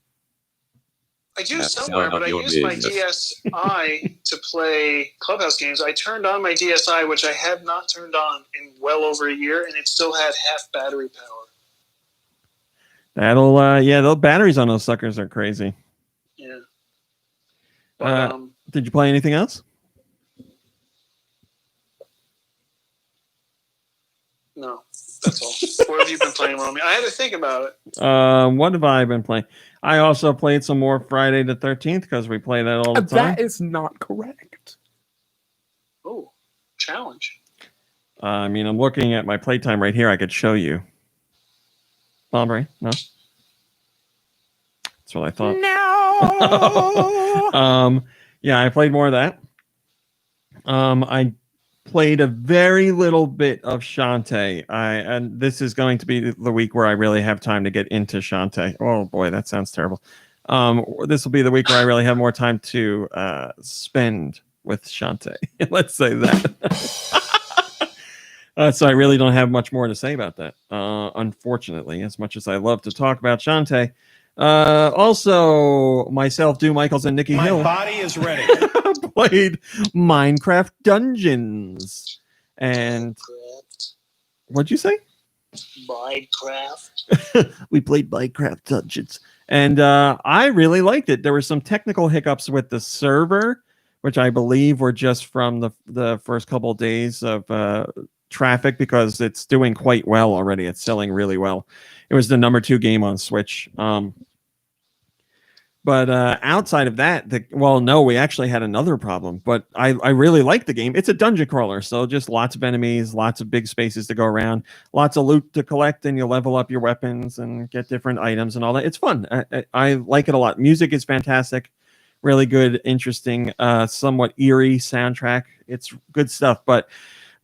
I do somewhere, but I use my DSi to play Clubhouse games. I turned on my DSi, which I have not turned on in well over a year, and it still had half battery power. The batteries on those suckers are crazy. Yeah. But, did you play anything else? No, that's all. What have you been playing, Romy? I had to think about it. What have I been playing? I also played some more Friday the 13th because we play that all the time. That is not correct. Oh, challenge. I'm looking at my playtime right here. I could show you. Aubrey, no? That's what I thought. No. Yeah, I played more of that. I played a very little bit of Shantae. And this is going to be the week where I really have time to get into Shantae. Oh boy, that sounds terrible. This will be the week where I really have more time to spend with Shantae. Let's say that. So I really don't have much more to say about that. Unfortunately, as much as I love to talk about Shantae. Also, myself, Do Michaels, and Nikki Hill. My body is ready. Played Minecraft Dungeons. And what'd you say? Minecraft. We played Minecraft Dungeons. And I really liked it. There were some technical hiccups with the server, which I believe were just from the first couple of days of traffic, because it's doing quite well already. It's selling really well. It was the number 2 game on Switch. But outside of that, we actually had another problem. But I really like the game. It's a dungeon crawler, so just lots of enemies, lots of big spaces to go around, lots of loot to collect, and you level up your weapons and get different items and all that. It's fun. I like it a lot. Music is fantastic. Really good, interesting, somewhat eerie soundtrack. It's good stuff. But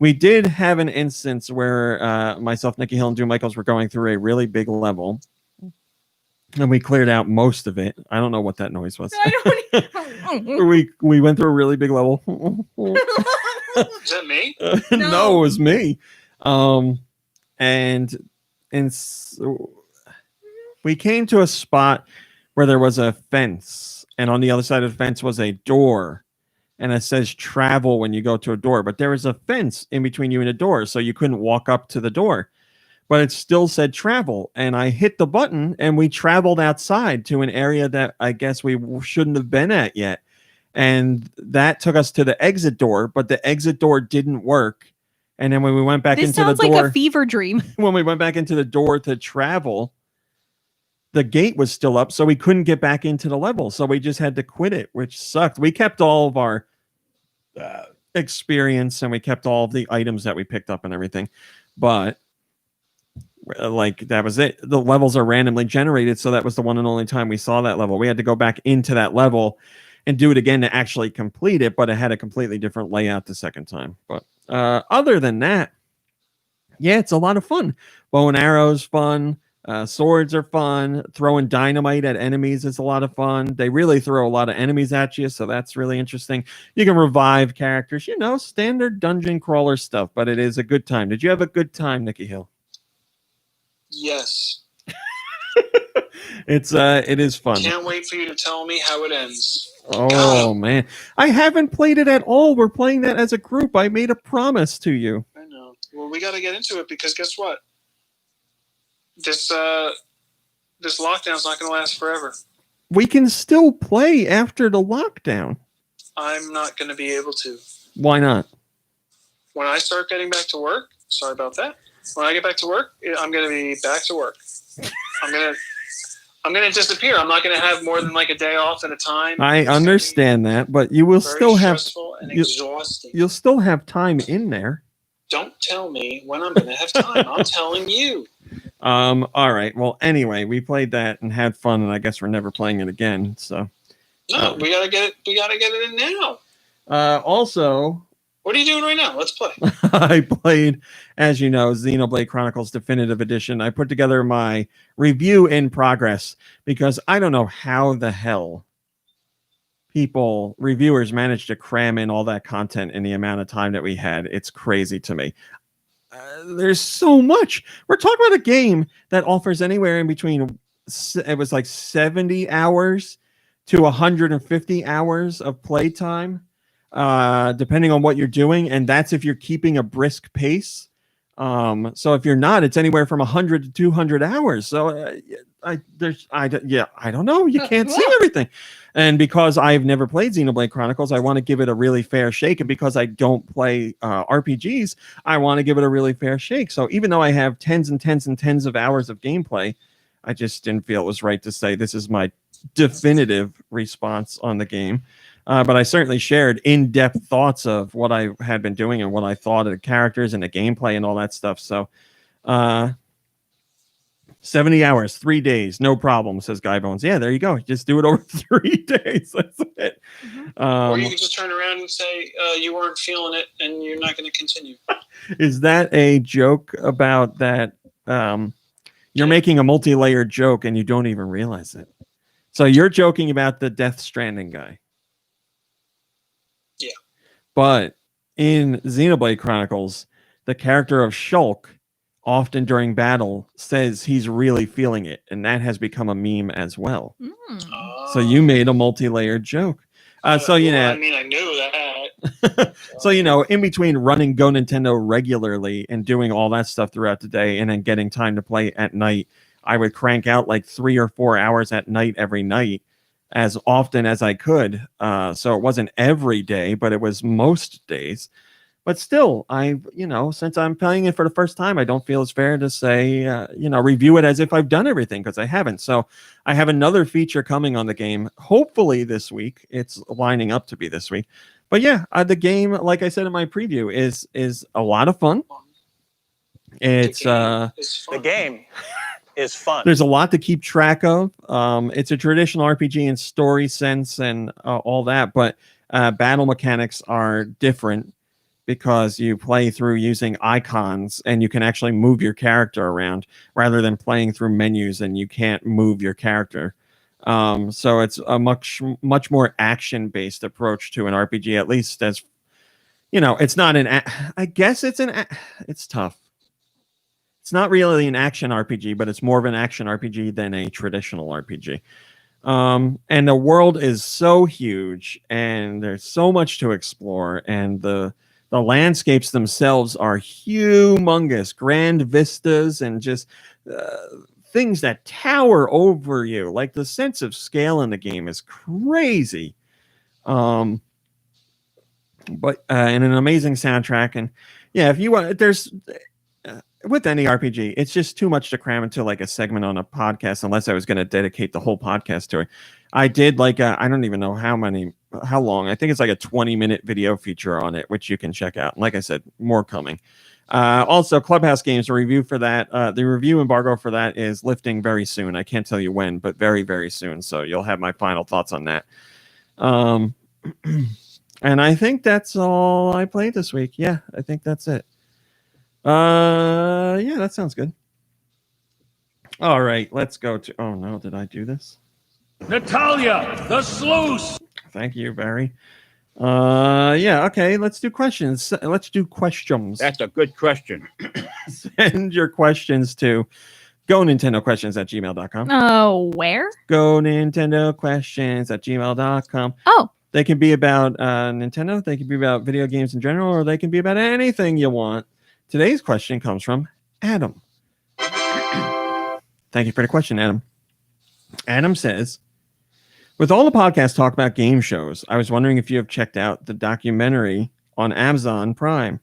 we did have an instance where myself, Nikki Hill, and Do Michaels were going through a really big level. And we cleared out most of it. I don't know what that noise was. we went through a really big level. Is that me? No, it was me. And we came to a spot where there was a fence, and on the other side of the fence was a door, and it says travel when you go to a door, but there was a fence in between you and the door, so you couldn't walk up to the door. But it still said travel, and I hit the button, and we traveled outside to an area that I guess we shouldn't have been at yet. And that took us to the exit door, but the exit door didn't work. And then when we went back into the door... This sounds like a fever dream. When we went back into the door to travel, the gate was still up, so we couldn't get back into the level. So we just had to quit it, which sucked. We kept all of our experience, and we kept all of the items that we picked up and everything. But... that was it. The levels are randomly generated, so that was the one and only time we saw that level. We had to go back into that level and do it again to actually complete it, but it had a completely different layout the second time. But other than that, yeah, it's a lot of fun. Bow and arrows fun. Swords are fun. Throwing dynamite at enemies is a lot of fun. They really throw a lot of enemies at you, so that's really interesting. You can revive characters, standard dungeon crawler stuff, but it is a good time. Did you have a good time, Nikki Hill? Yes. It is fun. Can't wait for you to tell me how it ends. Oh man, I haven't played it at all. We're playing that as a group. I made a promise to you. I know. Well, we got to get into it, because guess what? This lockdown's not going to last forever. We can still play after the lockdown. I'm not going to be able to. Why not? When I start getting back to work, sorry about that. When I get back to work, I'm going to be back to work. I'm going to disappear. I'm not going to have more than like a day off at a time. I understand that, but you will still have and exhausting. You'll still have time in there. Don't tell me when I'm going to have time. I'm telling you. All right. Well, anyway, we played that and had fun, and I guess we're never playing it again. So no, we gotta get it. We gotta get it in now. Also, What are you doing right now? Let's play. I played, as you know, Xenoblade Chronicles Definitive Edition. I put together my review in progress because I don't know how the hell reviewers managed to cram in all that content in the amount of time that we had. It's crazy to me. There's so much. We're talking about a game that offers anywhere in between, it was like 70 hours to 150 hours of playtime, depending on what you're doing. And that's if you're keeping a brisk pace. So if you're not, it's anywhere from 100 to 200 hours. So I don't know. You can't see everything. And because I've never played Xenoblade Chronicles, I want to give it a really fair shake. And because I don't play RPGs, I want to give it a really fair shake. So even though I have tens and tens and tens of hours of gameplay, I just didn't feel it was right to say this is my definitive response on the game. But I certainly shared in-depth thoughts of what I had been doing and what I thought of the characters and the gameplay and all that stuff. So 70 hours, 3 days, no problem, says Guy Bones. Yeah, there you go. Just do it over 3 days. That's it. Or you can just turn around and say you weren't feeling it and you're not going to continue. Is that a joke about that? You're making a multi-layered joke and you don't even realize it. So you're joking about the Death Stranding guy. Yeah. But in Xenoblade Chronicles, the character of Shulk often during battle says he's really feeling it, and that has become a meme as well. So you made a multi-layered joke. So you know, I mean, I knew that. So you know, in between running GoNintendo regularly and doing all that stuff throughout the day, and then getting time to play at night, I would crank out like 3 or 4 hours at night every night, as often as I could. So it wasn't every day, but it was most days. But still, since I'm playing it for the first time, I don't feel it's fair to say, review it as if I've done everything, because I haven't. So I have another feature coming on the game, hopefully this week. It's lining up to be this week. But yeah, the game, like I said in my preview, is a lot of fun. The game is fun. There's a lot to keep track of. It's a traditional RPG in story sense and all that, but battle mechanics are different, because you play through using icons and you can actually move your character around rather than playing through menus and you can't move your character. So it's a much more action-based approach to an RPG, at least as, it's not I guess it's tough. It's not really an action RPG, but it's more of an action RPG than a traditional RPG. And the world is so huge and there's so much to explore, and the landscapes themselves are humongous, grand vistas, and just things that tower over you. Like, the sense of scale in the game is crazy. But and an amazing soundtrack. And yeah, if you want, there's with any RPG, it's just too much to cram into like a segment on a podcast, unless I was going to dedicate the whole podcast to it. I did like I don't even know how long. I think it's like a 20-minute video feature on it, which you can check out. And like I said, more coming. Also, Clubhouse Games, review for that. The review embargo for that is lifting very soon. I can't tell you when, but very, very soon. So you'll have my final thoughts on that. And I think that's all I played this week. Yeah, I think that's it. Yeah, that sounds good. All right, let's go to. Oh no, did I do this? Natalia, the sluice. Thank you, Barry. Yeah, okay, let's do questions. Let's do questions. That's a good question. Send your questions to GoNintendoQuestions@gmail.com. Oh, where? GoNintendoQuestions@gmail.com. Oh. They can be about Nintendo, they can be about video games in general, or they can be about anything you want. Today's question comes from Adam. Thank you for the question, Adam. Adam says, with all the podcast talk about game shows, I was wondering if you have checked out the documentary on Amazon Prime.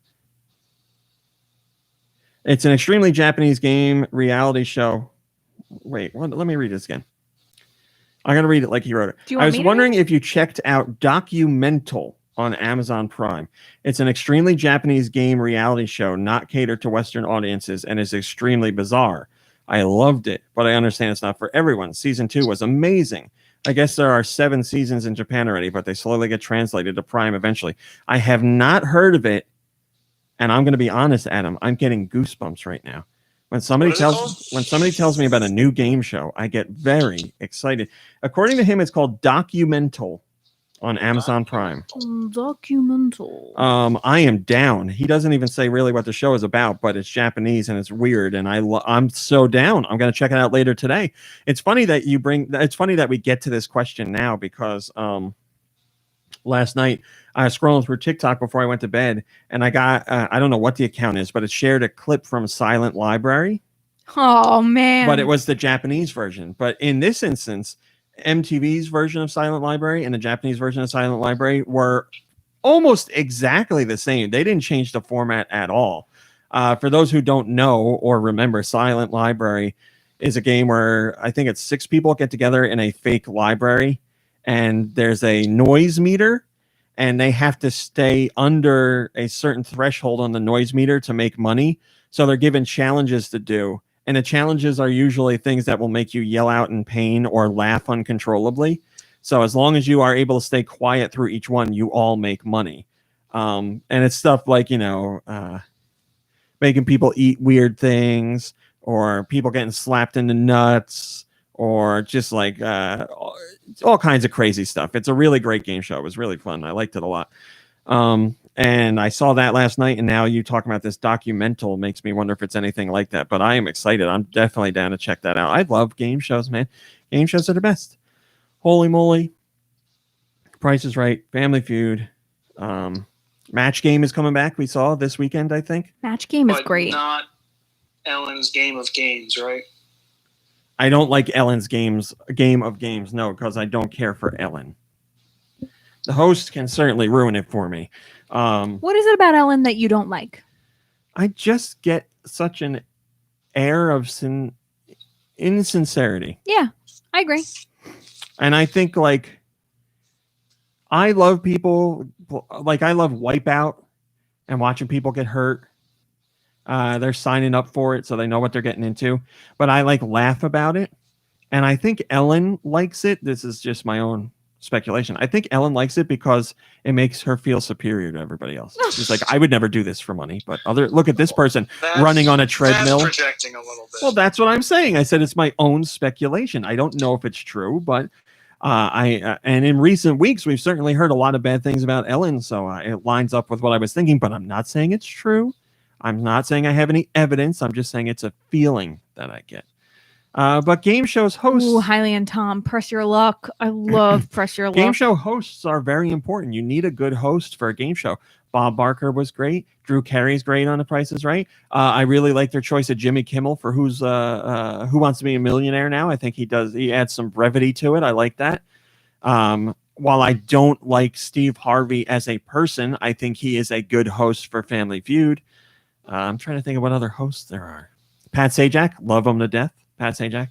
It's an extremely Japanese game reality show. Wait, let me read this again. I'm going to read it like he wrote it. I was wondering if you checked out Documental on Amazon Prime. It's an extremely Japanese game reality show, not catered to Western audiences, and is extremely bizarre. I loved it, but I understand it's not for everyone. Season 2 was amazing. I guess there are 7 seasons in Japan already, but they slowly get translated to Prime eventually. I have not heard of it, and I'm going to be honest, Adam. I'm getting goosebumps right now. When somebody tells me about a new game show, I get very excited. According to him, it's called Documental on Amazon Prime. Documental. I am down. He doesn't even say really what the show is about, but it's Japanese and it's weird, and I'm so down. I'm going to check it out later today. It's funny that it's funny that we get to this question now because last night I was scrolling through TikTok before I went to bed, and I got I don't know what the account is, but it shared a clip from Silent Library. Oh man! But it was the Japanese version. But in this instance, MTV's version of Silent Library and the Japanese version of Silent Library were almost exactly the same. They didn't change the format at all. For those who don't know or remember, Silent Library is a game where I think it's 6 people get together in a fake library, and there's a noise meter, and they have to stay under a certain threshold on the noise meter to make money. So they're given challenges to do. And the challenges are usually things that will make you yell out in pain or laugh uncontrollably. So as long as you are able to stay quiet through each one, you all make money. And it's stuff like, making people eat weird things, or people getting slapped in the nuts, or just like all kinds of crazy stuff. It's a really great game show. It was really fun. I liked it a lot. And I saw that last night, and now you talking about this documental makes me wonder if it's anything like that. But I am excited. I'm definitely down to check that out. I love game shows, man. Game shows are the best. Holy moly. Price is Right, Family Feud. Match Game is coming back. We saw this weekend, I think. Match Game is great. Not Ellen's Game of Games, right? I don't like Ellen's Game of Games, no, because I don't care for Ellen. The host can certainly ruin it for me. What is it about Ellen that you don't like? I just get such an air of insincerity. Yeah, I agree. And I think, I love people, I love Wipeout and watching people get hurt. They're signing up for it, so they know what they're getting into. But I laugh about it. And I think Ellen likes it. This is just my own speculation. I think Ellen likes it because it makes her feel superior to everybody else. She's like, I would never do this for money, but look at this person running on a treadmill. That's projecting a little bit. Well, that's what I'm saying. I said it's my own speculation. I don't know if it's true, but and in recent weeks we've certainly heard a lot of bad things about Ellen, so it lines up with what I was thinking. But I'm not saying it's true. I'm not saying I have any evidence. I'm just saying it's a feeling that I get. But game shows hosts. Ooh, Hailey and Tom, press your luck. I love press your luck. Game show hosts are very important. You need a good host for a game show. Bob Barker was great. Drew Carey's great on The Price is Right. I really like their choice of Jimmy Kimmel for Who Wants to Be a Millionaire now. I think he adds some brevity to it. I like that. While I don't like Steve Harvey as a person, I think he is a good host for Family Feud. I'm trying to think of what other hosts there are. Pat Sajak, love him to death. Pat Sajak.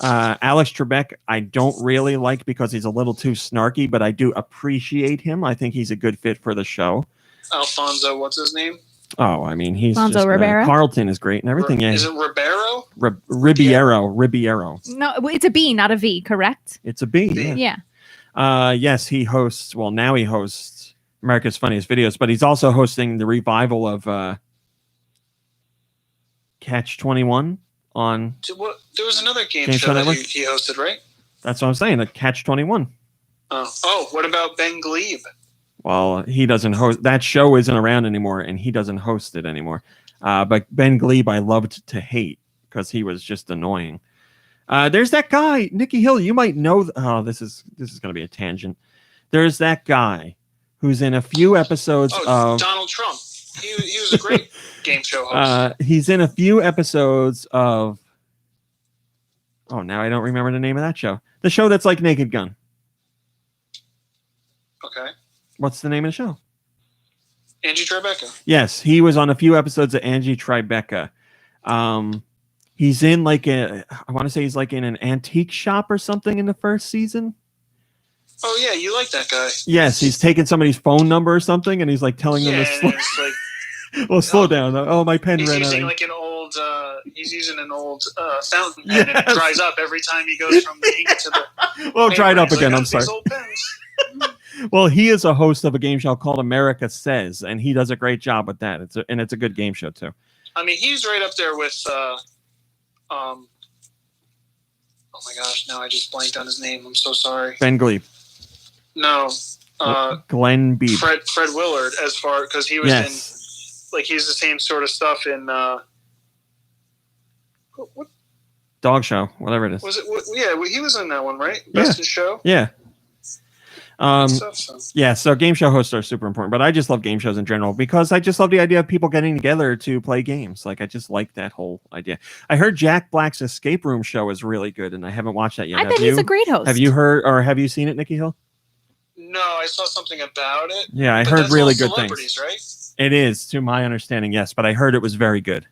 Alex Trebek, I don't really like because he's a little too snarky, but I do appreciate him. I think he's a good fit for the show. Alfonso, what's his name? Oh, I mean, he's Alfonso just, Ribeiro. Carlton is great and everything. Is it Ribeiro? Ribeiro. No, it's a B, not a V, correct? It's a B. Yeah. Yes, he hosts. Well, now he hosts America's Funniest Videos, but he's also hosting the revival of Catch 21 on. There was another game Game show show that network? he hosted, right? That's what I'm saying. The Catch 21. Oh, what about Ben Glebe? Well, he doesn't host. That show isn't around anymore, and he doesn't host it anymore. But Ben Glebe, I loved to hate because he was just annoying. There's that guy, Nikki Hill. You might know. This is going to be a tangent. There's that guy who's in a few episodes of Donald Trump. He was a great game show host. He's in a few episodes of. Oh, now I don't remember the name of that show. The show that's like Naked Gun. Okay. What's the name of the show? Angie Tribeca. Yes, he was on a few episodes of Angie Tribeca. He's in I want to say he's like in an antique shop or something in the first season. Oh yeah, you like that guy. Yes, he's taking somebody's phone number or something, and he's like telling them this. It's like Well, slow down. Oh, my pen He's ran using out. like an old. He's using an old fountain pen, and it dries up every time he goes from the ink to the. Well, dried up He's again. Like, I'm sorry. These old pens. Well, he is a host of a game show called America Says, and he does a great job with that. It's a good game show too. I mean, he's right up there with. Oh my gosh! Now I just blanked on his name. I'm so sorry. Ben Glebe. No. Glenn Beebe. Fred Willard, as far because he was in, like he's the same sort of stuff in. What Dog Show, whatever it is. was it? Yeah, he was in that one, right? Best in Show. Yeah. So. Yeah, so game show hosts are super important, but I just love game shows in general because I just love the idea of people getting together to play games. Like, I just like that whole idea. I heard Jack Black's Escape Room show is really good, and I haven't watched that yet. I bet he's a great host. Have you heard or have you seen it, Nikki Hill? No, I saw something about it. Yeah, I but heard that's really all good things. celebrities, right? It is, to my understanding, yes, but I heard it was very good.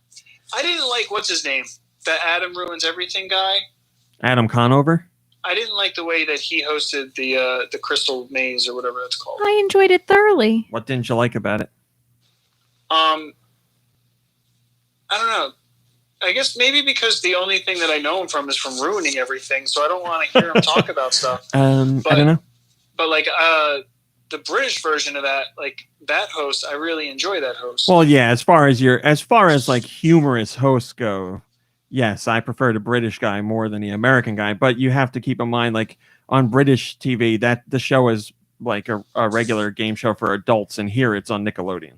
I didn't like what's his name, that Adam Ruins Everything guy. Adam Conover? I didn't like the way that he hosted the Crystal Maze or whatever it's called. I enjoyed it thoroughly. What didn't you like about it? I don't know. I guess maybe because the only thing that I know him from is from ruining everything, so I don't want to hear him talk about stuff. I don't know. But like the British version of that, like that host, I really enjoy that host. Well, yeah, as far as like humorous hosts go, yes, I prefer the British guy more than the American guy. But you have to keep in mind, like on British TV, that the show is like a regular game show for adults, and here it's on Nickelodeon.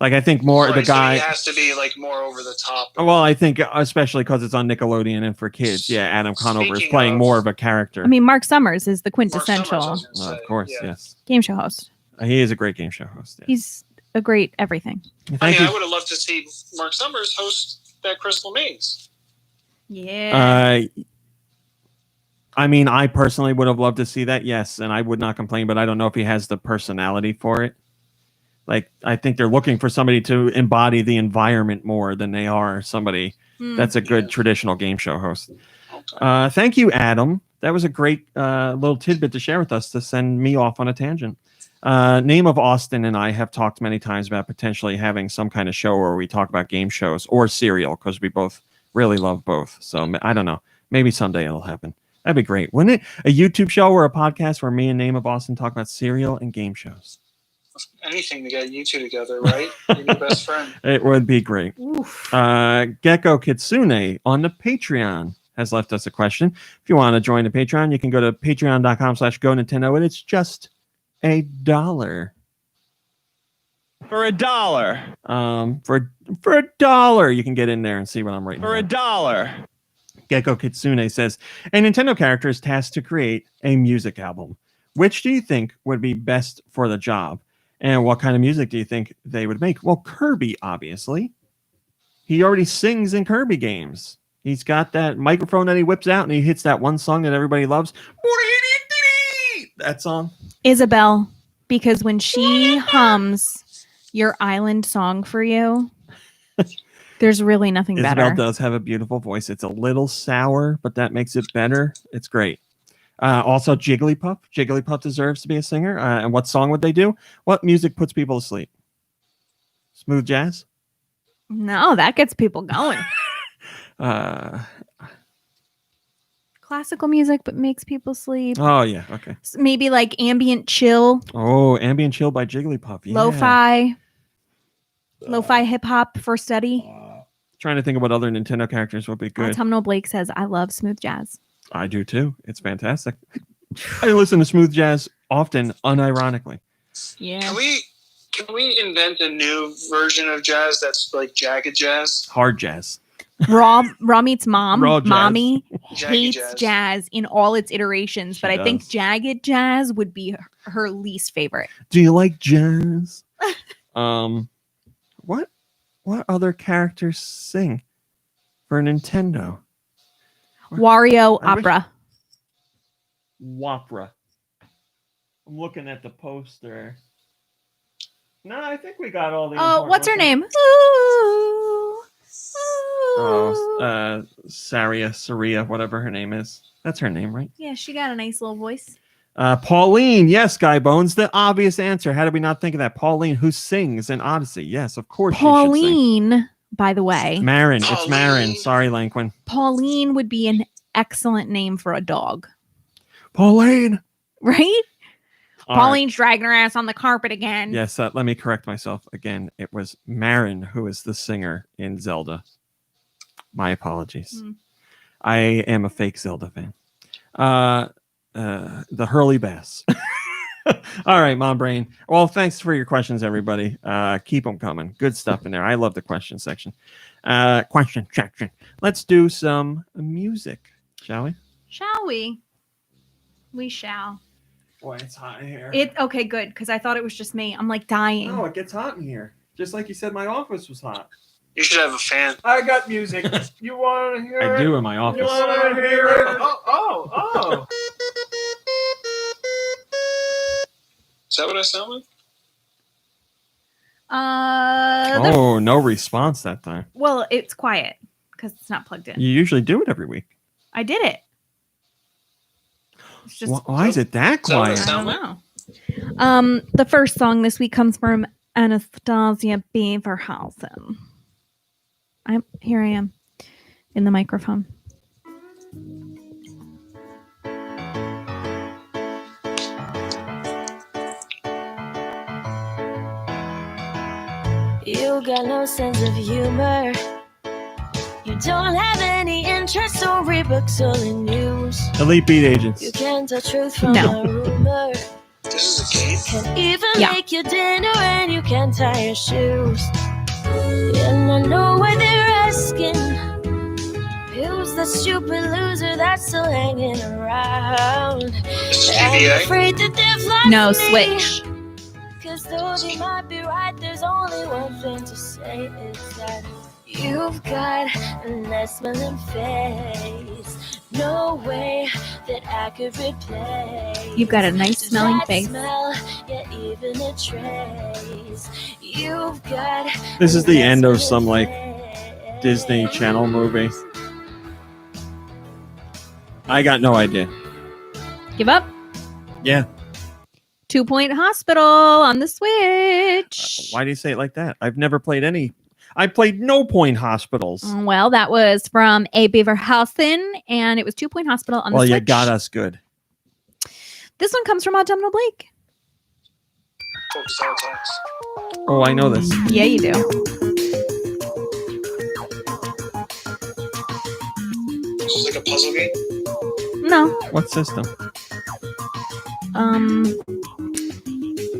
Like, I think more the guy so he has to be like more over the top. Well, I think especially because it's on Nickelodeon and for kids. Yeah, Adam Conover is playing more of a character. I mean, Mark Summers is the quintessential of course, yes. game show host. He is a great game show host. Yeah. He's a great everything. I would have loved to see Mark Summers host that Crystal Maze. Yeah. I mean, I personally would have loved to see that, yes, and I would not complain, but I don't know if he has the personality for it. Like, I think they're looking for somebody to embody the environment more than they are somebody that's a good traditional game show host. Okay. Thank you, Adam. That was a great little tidbit to share with us to send me off on a tangent. Name of Austin and I have talked many times about potentially having some kind of show where we talk about game shows or Serial, because we both really love both. So I don't know. Maybe someday it'll happen. That'd be great. Wouldn't it? A YouTube show or a podcast where me and Name of Austin talk about Serial and game shows. Anything to get you two together, right? You're your best friend. It would be great. Gecko Kitsune on the Patreon has left us a question. If you want to join the Patreon, you can go to patreon.com/GoNintendo, and it's just $1. For $1. For $1, you can get in there and see what I'm writing. For $1. Gecko Kitsune says, a Nintendo character is tasked to create a music album. Which do you think would be best for the job? And what kind of music do you think they would make? Well, Kirby, obviously. He already sings in Kirby games. He's got that microphone that he whips out and he hits that one song that everybody loves. That song. Isabel, because when she hums your island song for you, there's really nothing better. Isabel does have a beautiful voice. It's a little sour, but that makes it better. It's great. Also, Jigglypuff. Jigglypuff deserves to be a singer. And what song would they do? What music puts people to sleep? Smooth jazz? No, that gets people going. Classical music, but makes people sleep. Oh, yeah. Okay. Maybe like ambient chill. Oh, ambient chill by Jigglypuff. Yeah. Lo-fi hip hop for study. Trying to think of what other Nintendo characters would be good. Autumnal Blake says, I love smooth jazz. I do too. It's fantastic. I listen to smooth jazz often, unironically. Yeah. Can we invent a new version of jazz that's like jagged jazz? Hard jazz. Raw meets mom. Raw jazz. Mommy Jagged hates jazz in all its iterations, but I think jagged jazz would be her least favorite. Do you like jazz? What other characters sing for Nintendo? Wario opera. Wopera. I'm looking at the poster. No, I think we got all the. Oh, what's her name? Saria, whatever her name is. That's her name, right? Yeah, she got a nice little voice. Pauline, yes, Guy Bones. The obvious answer. How did we not think of that? Pauline, who sings in Odyssey. Yes, of course. Pauline, by the way. Marin. It's Marin. Sorry, Lanquin. Pauline would be an excellent name for a dog. Pauline. Right? All Pauline's dragging her ass on the carpet again. Yes, let me correct myself again. It was Marin who is the singer in Zelda. My apologies. I am a fake Zelda fan. The Hurley Bass. All right, Mom Brain. Well, thanks for your questions, everybody. Keep them coming. Good stuff in there. I love the question section. Question section. Let's do some music, shall we? Shall we? We shall. Boy, it's hot in here. Okay, good, because I thought it was just me. I'm like dying. No, it gets hot in here. Just like you said, my office was hot. You should have a fan. I got music. You want to hear it? I do in my office. You want to hear it? Oh. Is that what I sound like? No response that time. Well, it's quiet because it's not plugged in. You usually do it every week. I did it. It's just, why is it that quiet? I don't know. The first song this week comes from Anastasia Beaverhausen. Here I am in the microphone. You got no sense of humor. You don't have any interest or read books or the news. Elite Beat Agents. You can't tell truth from a rumor. This is a game. Can't even make your dinner and you can't tie your shoes. And I know why they're asking, who's the stupid loser that's still hanging around? I'm afraid that they've lost No, me. Switch. Cause though they might be right, there's only one thing to say is that you've got a nice smelling face. No way that I could replace. You've got a nice smelling that face. Smell, yeah, even a trace. You've got This is the end of some like Disney Channel movie. I got no idea. Give up. Yeah. 2 Point Hospital on the Switch. Why do you say it like that? I've never played any. I played No Point Hospitals. Well, that was from A. Beaverhausen, and it was 2 Point Hospital on the Switch. Well, you got us good. This one comes from Autumnal Blake. Oh, I know this. Yeah, you do. This is like a puzzle game. No. What system?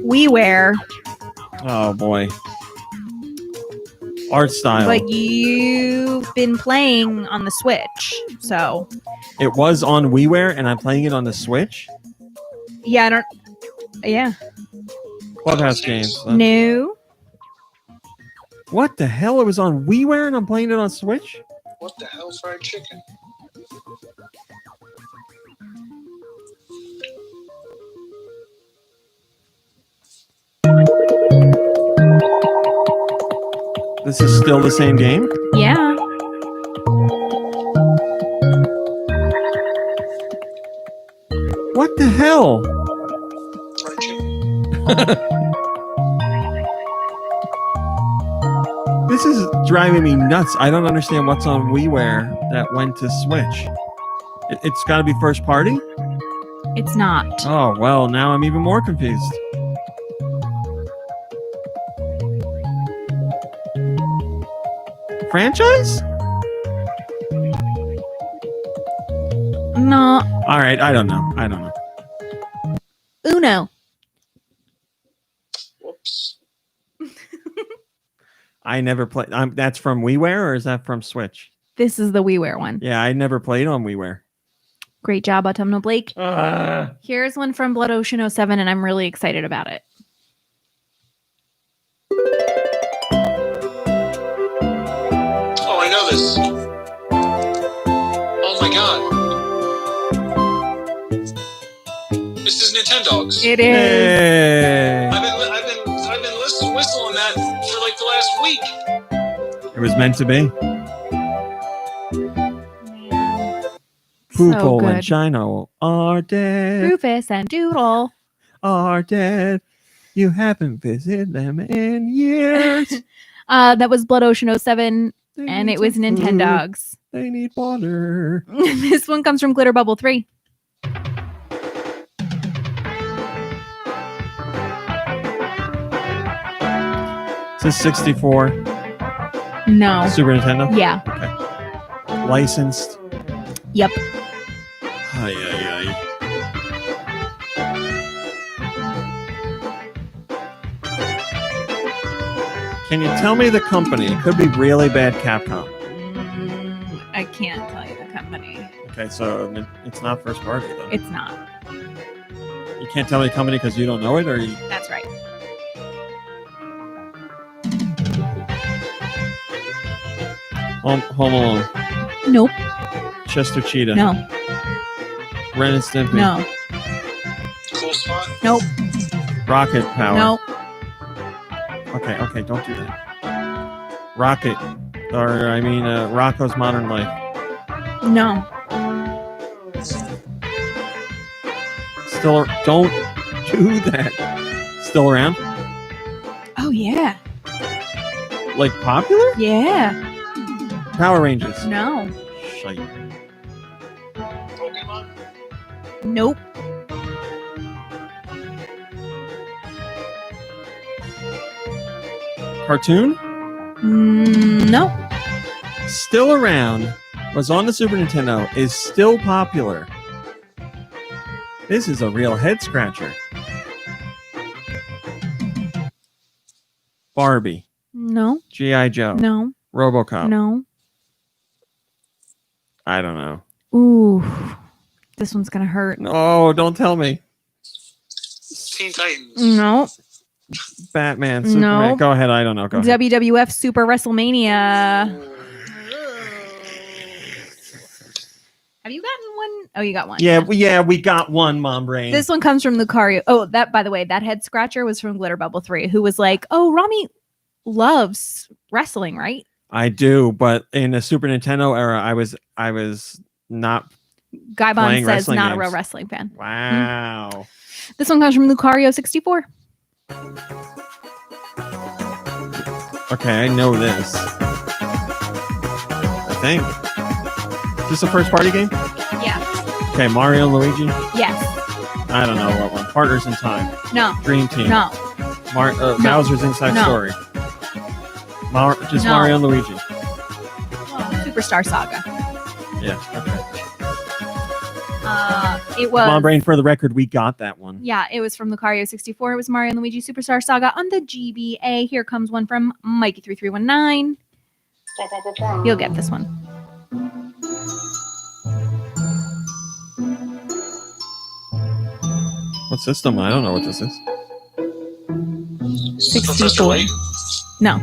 WiiWare. Oh boy. Art style. But you've been playing on the Switch, so It was on WiiWare, and I'm playing it on the Switch. yeah, Clubhouse games. No. What the hell? It was on WiiWare, and I'm playing it on Switch. What the hell, fried chicken? This is still the same game? Yeah. What the hell? This is driving me nuts. I don't understand what's on WiiWare that went to Switch. It's got to be first party? It's not. Oh, well, now I'm even more confused. Franchise? No. All right, I don't know. Uno. Whoops. I never played. That's from WiiWare, or is that from Switch? This is the WiiWare one. Yeah, I never played on WiiWare. Great job, Autumnal Blake. Here's one from Blood Ocean 07, and I'm really excited about it. Oh, I know this. Oh my god. This is Nintendogs. It is. Hey. I've been whistling that for like the last week. It was meant to be. Poople good. and Chino are dead. Rufus and Doodle. Are dead. You haven't visited them in years. That was Blood Ocean 07, and it was some Nintendogs. They need water. This one comes from Glitter Bubble 3. Is this 64? No. Super Nintendo? Yeah. Okay. Licensed? Yep. Ay, ay, ay. Can you tell me the company? It could be really bad Capcom. I can't tell you the company. Okay, so it's not first party, though. It's not. You can't tell me the company because you don't know it, or you... That's right. Home Alone. Nope. Chester Cheetah. No. Ren and Stimpy. No. Cool Spot? Nope. Rocket Power. Nope. Okay, don't do that. Rocket. Rocco's Modern Life. No. Still, don't do that. Still around? Oh, yeah. Like popular? Yeah. Power Rangers. No. Shite. Pokemon? Nope. Cartoon? No. Still around. Was on the Super Nintendo. Is still popular. This is a real head scratcher. Barbie. No. G.I. Joe. No. RoboCop. No. I don't know. Ooh. This one's going to hurt. No, don't tell me. Teen Titans. No. Batman. Superman. No. Go ahead. I don't know. Go ahead. WWF Super WrestleMania. Have you gotten one? Oh, you got one. Yeah, we got one, Mom Brain. This one comes from Lucario. Oh, that, by the way, that head scratcher was from Glitter Bubble 3, who was like, oh, Rami loves wrestling, right? I do, but in the Super Nintendo era, I was not. Guy Bond playing says wrestling not a games. real wrestling fan. Wow. This one comes from Lucario 64. Okay, I know this. I think. Is this a first party game? Yeah. Okay, Mario and Luigi? Yes. I don't know what one. Partners in Time. No. Dream Team. No. No. Bowser's Inside No. Story. Just No. Mario and Luigi. Superstar Saga. Yeah, okay. It was. Mom Brain, for the record, we got that one. Yeah, it was from Lucario 64. It was Mario and Luigi Superstar Saga on the GBA. Here comes one from Mikey3319. You'll get this one. What system? I don't know what this is. 64. No.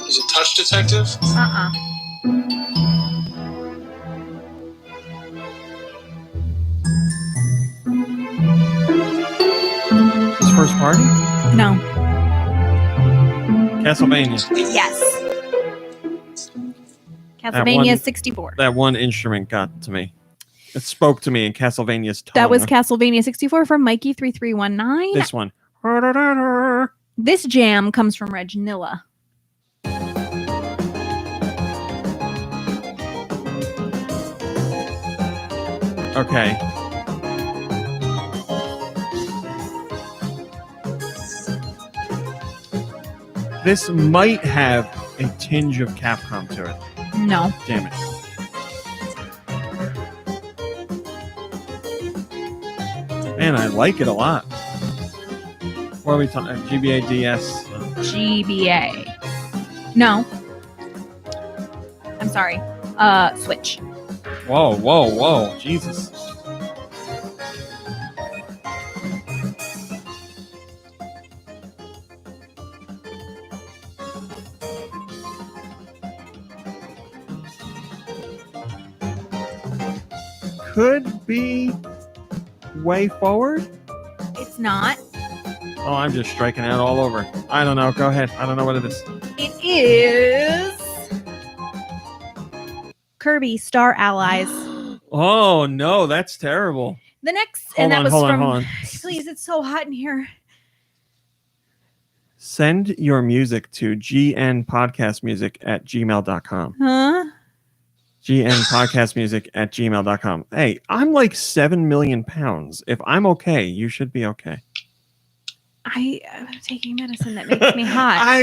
Is it Touch Detective? This first party? No. Castlevania. Yes. That Castlevania one- 64. That one instrument got to me. It spoke to me in Castlevania's tongue. That was Castlevania 64 from Mikey3319. This one. This jam comes from Regnilla. Okay. This might have a tinge of Capcom to it. No. Damn it. Man, I like it a lot. What are we talking? GBA DS. GBA. No. I'm sorry. Switch. Whoa. Jesus. Could be Way Forward? It's not. Oh, I'm just striking out all over. I don't know. Go ahead. I don't know what it is. It is Kirby Star Allies. Oh no, that's terrible. The next, Hold on. Please, it's so hot in here. Send your music to gnpodcastmusic@gmail.com. Huh? gnpodcastmusic@gmail.com. Hey, I'm like 7 million pounds. If I'm okay, you should be okay. I'm taking medicine that makes me hot.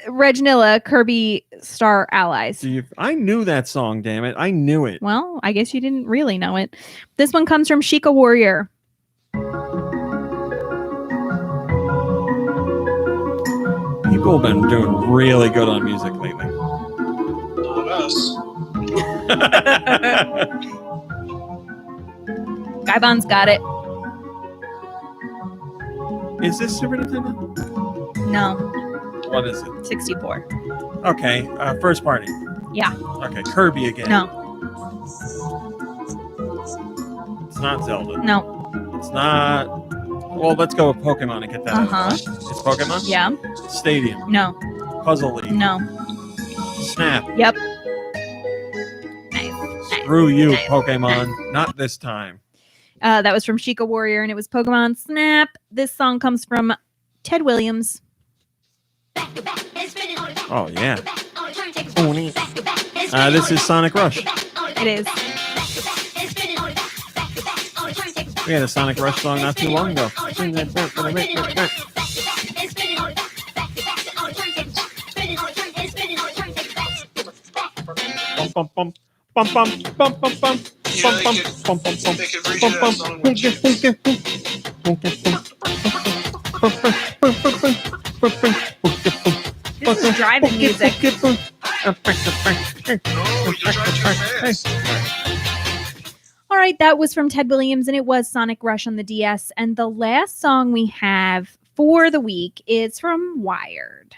Reginilla, Kirby Star Allies. I knew that song, damn it. I knew it. Well, I guess you didn't really know it. This one comes from Sheikah Warrior. People have been doing really good on music lately. Not us. Gaibon's got it. Is this Super Nintendo? No. What is it? 64. Okay, first party. Yeah. Okay, Kirby again. No. It's not Zelda. No. It's not. Well, let's go with Pokemon and get that. It's Pokemon? Yeah. Stadium. No. Puzzle League. No. Snap. Yep. Screw you, Pokemon. Not this time. That was from Sheikah Warrior, and it was Pokemon Snap. This song comes from Ted Williams. Oh, yeah. This is Sonic Rush. It is. We had a Sonic Rush song not too long ago. Bum, bum, bum, bum, bum, bum, bum, bum, bum, bum, bum, This is driving music. All right, that was from Ted Williams, and it was Sonic Rush on the DS. And the last song we have for the week is from Wired.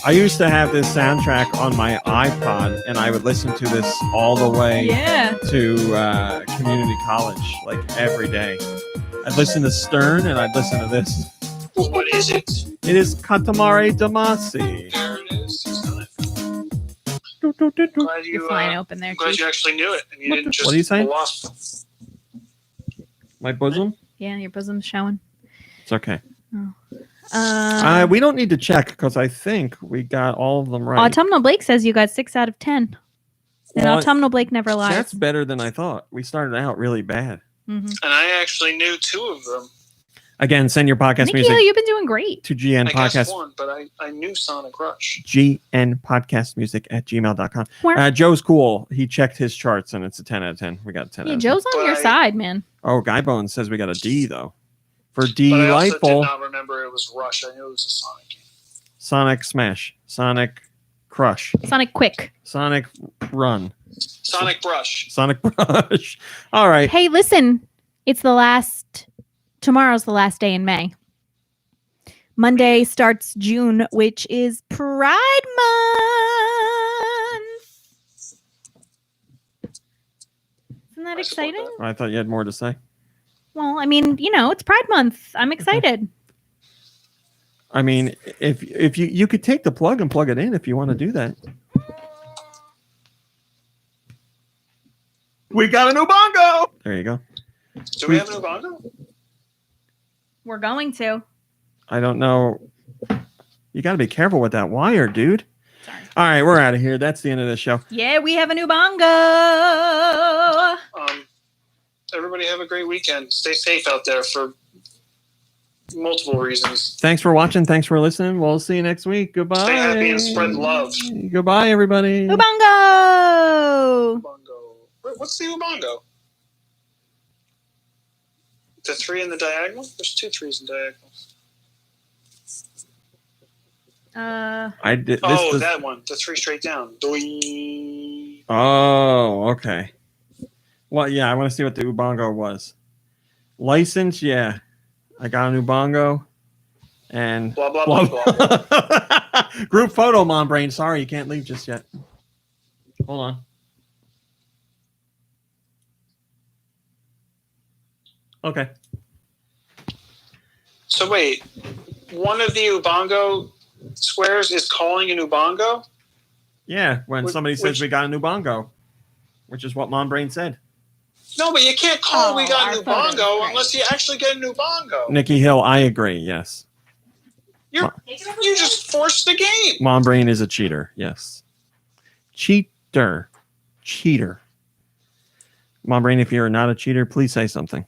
I used to have this soundtrack on my iPod, and I would listen to this all the way to community college, like every day. I'd listen to Stern, and I'd listen to this. What is it? It is Katamari Damacy. There it is. Glad You're flying open there. Glad you actually knew it, and you didn't just What are you saying? pull off. My bosom? Yeah, your boso's showing. It's okay. Oh. We don't need to check because I think we got all of them right. Autumnal Blake says you got 6 out of 10. And Well, Autumnal Blake never lies. That's better than I thought. We started out really bad. Mm-hmm. And I actually knew 2 of them. Again, send your podcast Nikki, music you've been doing great. to GN I Podcast. guessed 1, but I knew Sonic Rush. gnpodcastmusic@gmail.com. Joe's cool. He checked his charts and it's a 10 out of 10. We got a 10 Yeah, out of 10. Joe's on your side, man. Oh, Guy Bones says we got a D though. For But I also did delightful not remember it was Rush. I knew it was a Sonic game. Sonic Smash, Sonic Crush, Sonic Quick, Sonic Run, Sonic Brush. Sonic Brush. All right. Hey, listen. Tomorrow's the last day in May. Monday starts June, which is Pride Month. Isn't that exciting? I thought you had more to say. Well, I mean, it's Pride Month. I'm excited. I mean, if you could take the plug and plug it in if you want to do that. We got a new bongo. There you go. Do we have a new bongo? We're going to. I don't know. You got to be careful with that wire, dude. Sorry. All right, we're out of here. That's the end of the show. Yeah, we have a new bongo. Everybody have a great weekend. Stay safe out there for multiple reasons. Thanks for watching. Thanks for listening. We'll see you next week. Goodbye. Stay happy and spread love. Goodbye, everybody. New bongo. What's the Ubongo? The 3 in the diagonal? There's 2 3s in diagonals. That one. The 3 straight down. Doing. Oh, okay. Well, yeah, I want to see what the Ubongo was. License, yeah. I got a new bongo. And blah, blah, blah, blah. Group photo, Mom Brain. Sorry, you can't leave just yet. Hold on. Okay. So wait, one of the Ubongo squares is calling an Ubongo? Yeah, when somebody says we got a new bongo, which is what Mom Brain said. No, but you can't call we got a new bongo unless you actually get a new bongo. Nikki Hill, I agree. Yes. You just forced the game. Mom Brain is a cheater. Yes. Cheater. Mom Brain, if you're not a cheater, please say something.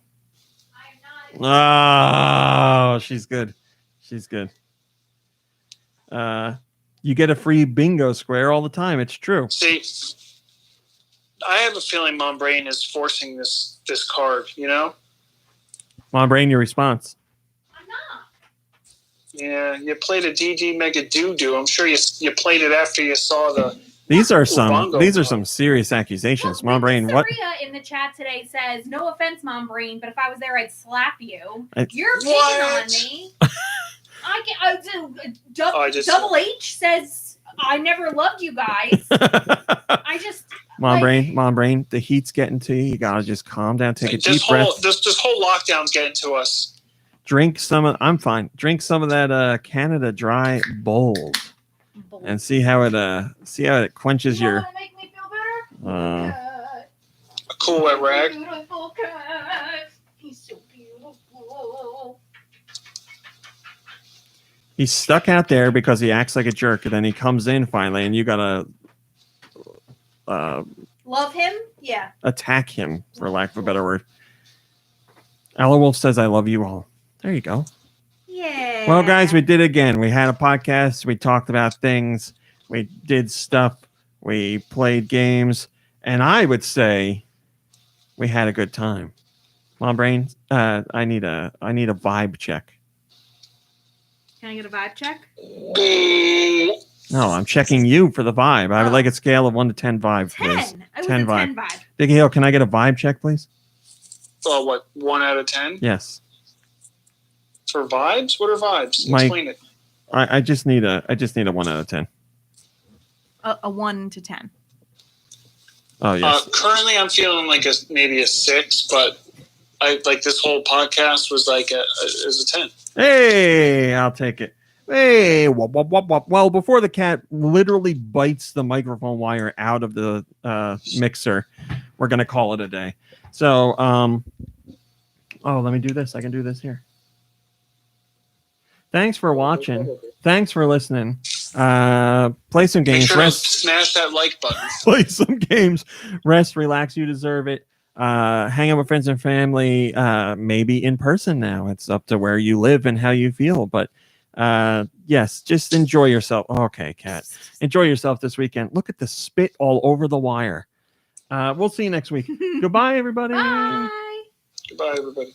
Oh, she's good. She's good. You get a free bingo square all the time. It's true. See, I have a feeling Mom Brain is forcing this card, you know? Mom Brain, your response. Yeah, you played a DD Mega Doo-Doo. I'm sure you played it after you saw the... These are Ubongo some serious accusations. Mom Brain, what? Maria in the chat today says, "No offense, Mom Brain, but if I was there, I'd slap you." You're picking on me. Double H says, "I never loved you guys." I just Mom Brain, the heat's getting to you. You gotta just calm down, take a deep breath. This whole lockdown's getting to us. Drink some of. I'm fine. Drink some of that Canada Dry Bold, and see how it quenches your. make me feel better. A cool wet rag. Beautiful cat. He's so beautiful. He's stuck out there because he acts like a jerk, and then he comes in finally, and you gotta Love him? Yeah. attack him, for lack of a better word. Ella Wolf says, "I love you all." There you go. Yeah. Well, guys, we did it again. We had a podcast. We talked about things. We did stuff. We played games, and I would say we had a good time. Mom Brain, I need a vibe check. Can I get a vibe check? No, I'm checking you for the vibe. I would like a scale of 1 to 10 vibe, 10. please. I was a 10 vibe. Diggy Hill, can I get a vibe check, please? Oh, what? 1 out of 10? Yes. For vibes? What are vibes? My- Explain it. I just need a 1 out of 10. A 1 to 10. Oh yes. Currently, I'm feeling like maybe a 6, but I like this whole podcast was like is a 10. Hey, I'll take it. Hey, wop, wop, wop, wop. Well, before the cat literally bites the microphone wire out of the mixer, we're gonna call it a day. So, let me do this. I can do this here. Thanks for watching. Thanks for listening. Play some games. Make sure to Rest. smash that like button. Play some games. Rest. Relax. You deserve it. Hang out with friends and family. Maybe in person now. It's up to where you live and how you feel. But yes, just enjoy yourself. Okay, Kat. Enjoy yourself this weekend. Look at the spit all over the wire. We'll see you next week. Goodbye, everybody. Bye. Goodbye, everybody.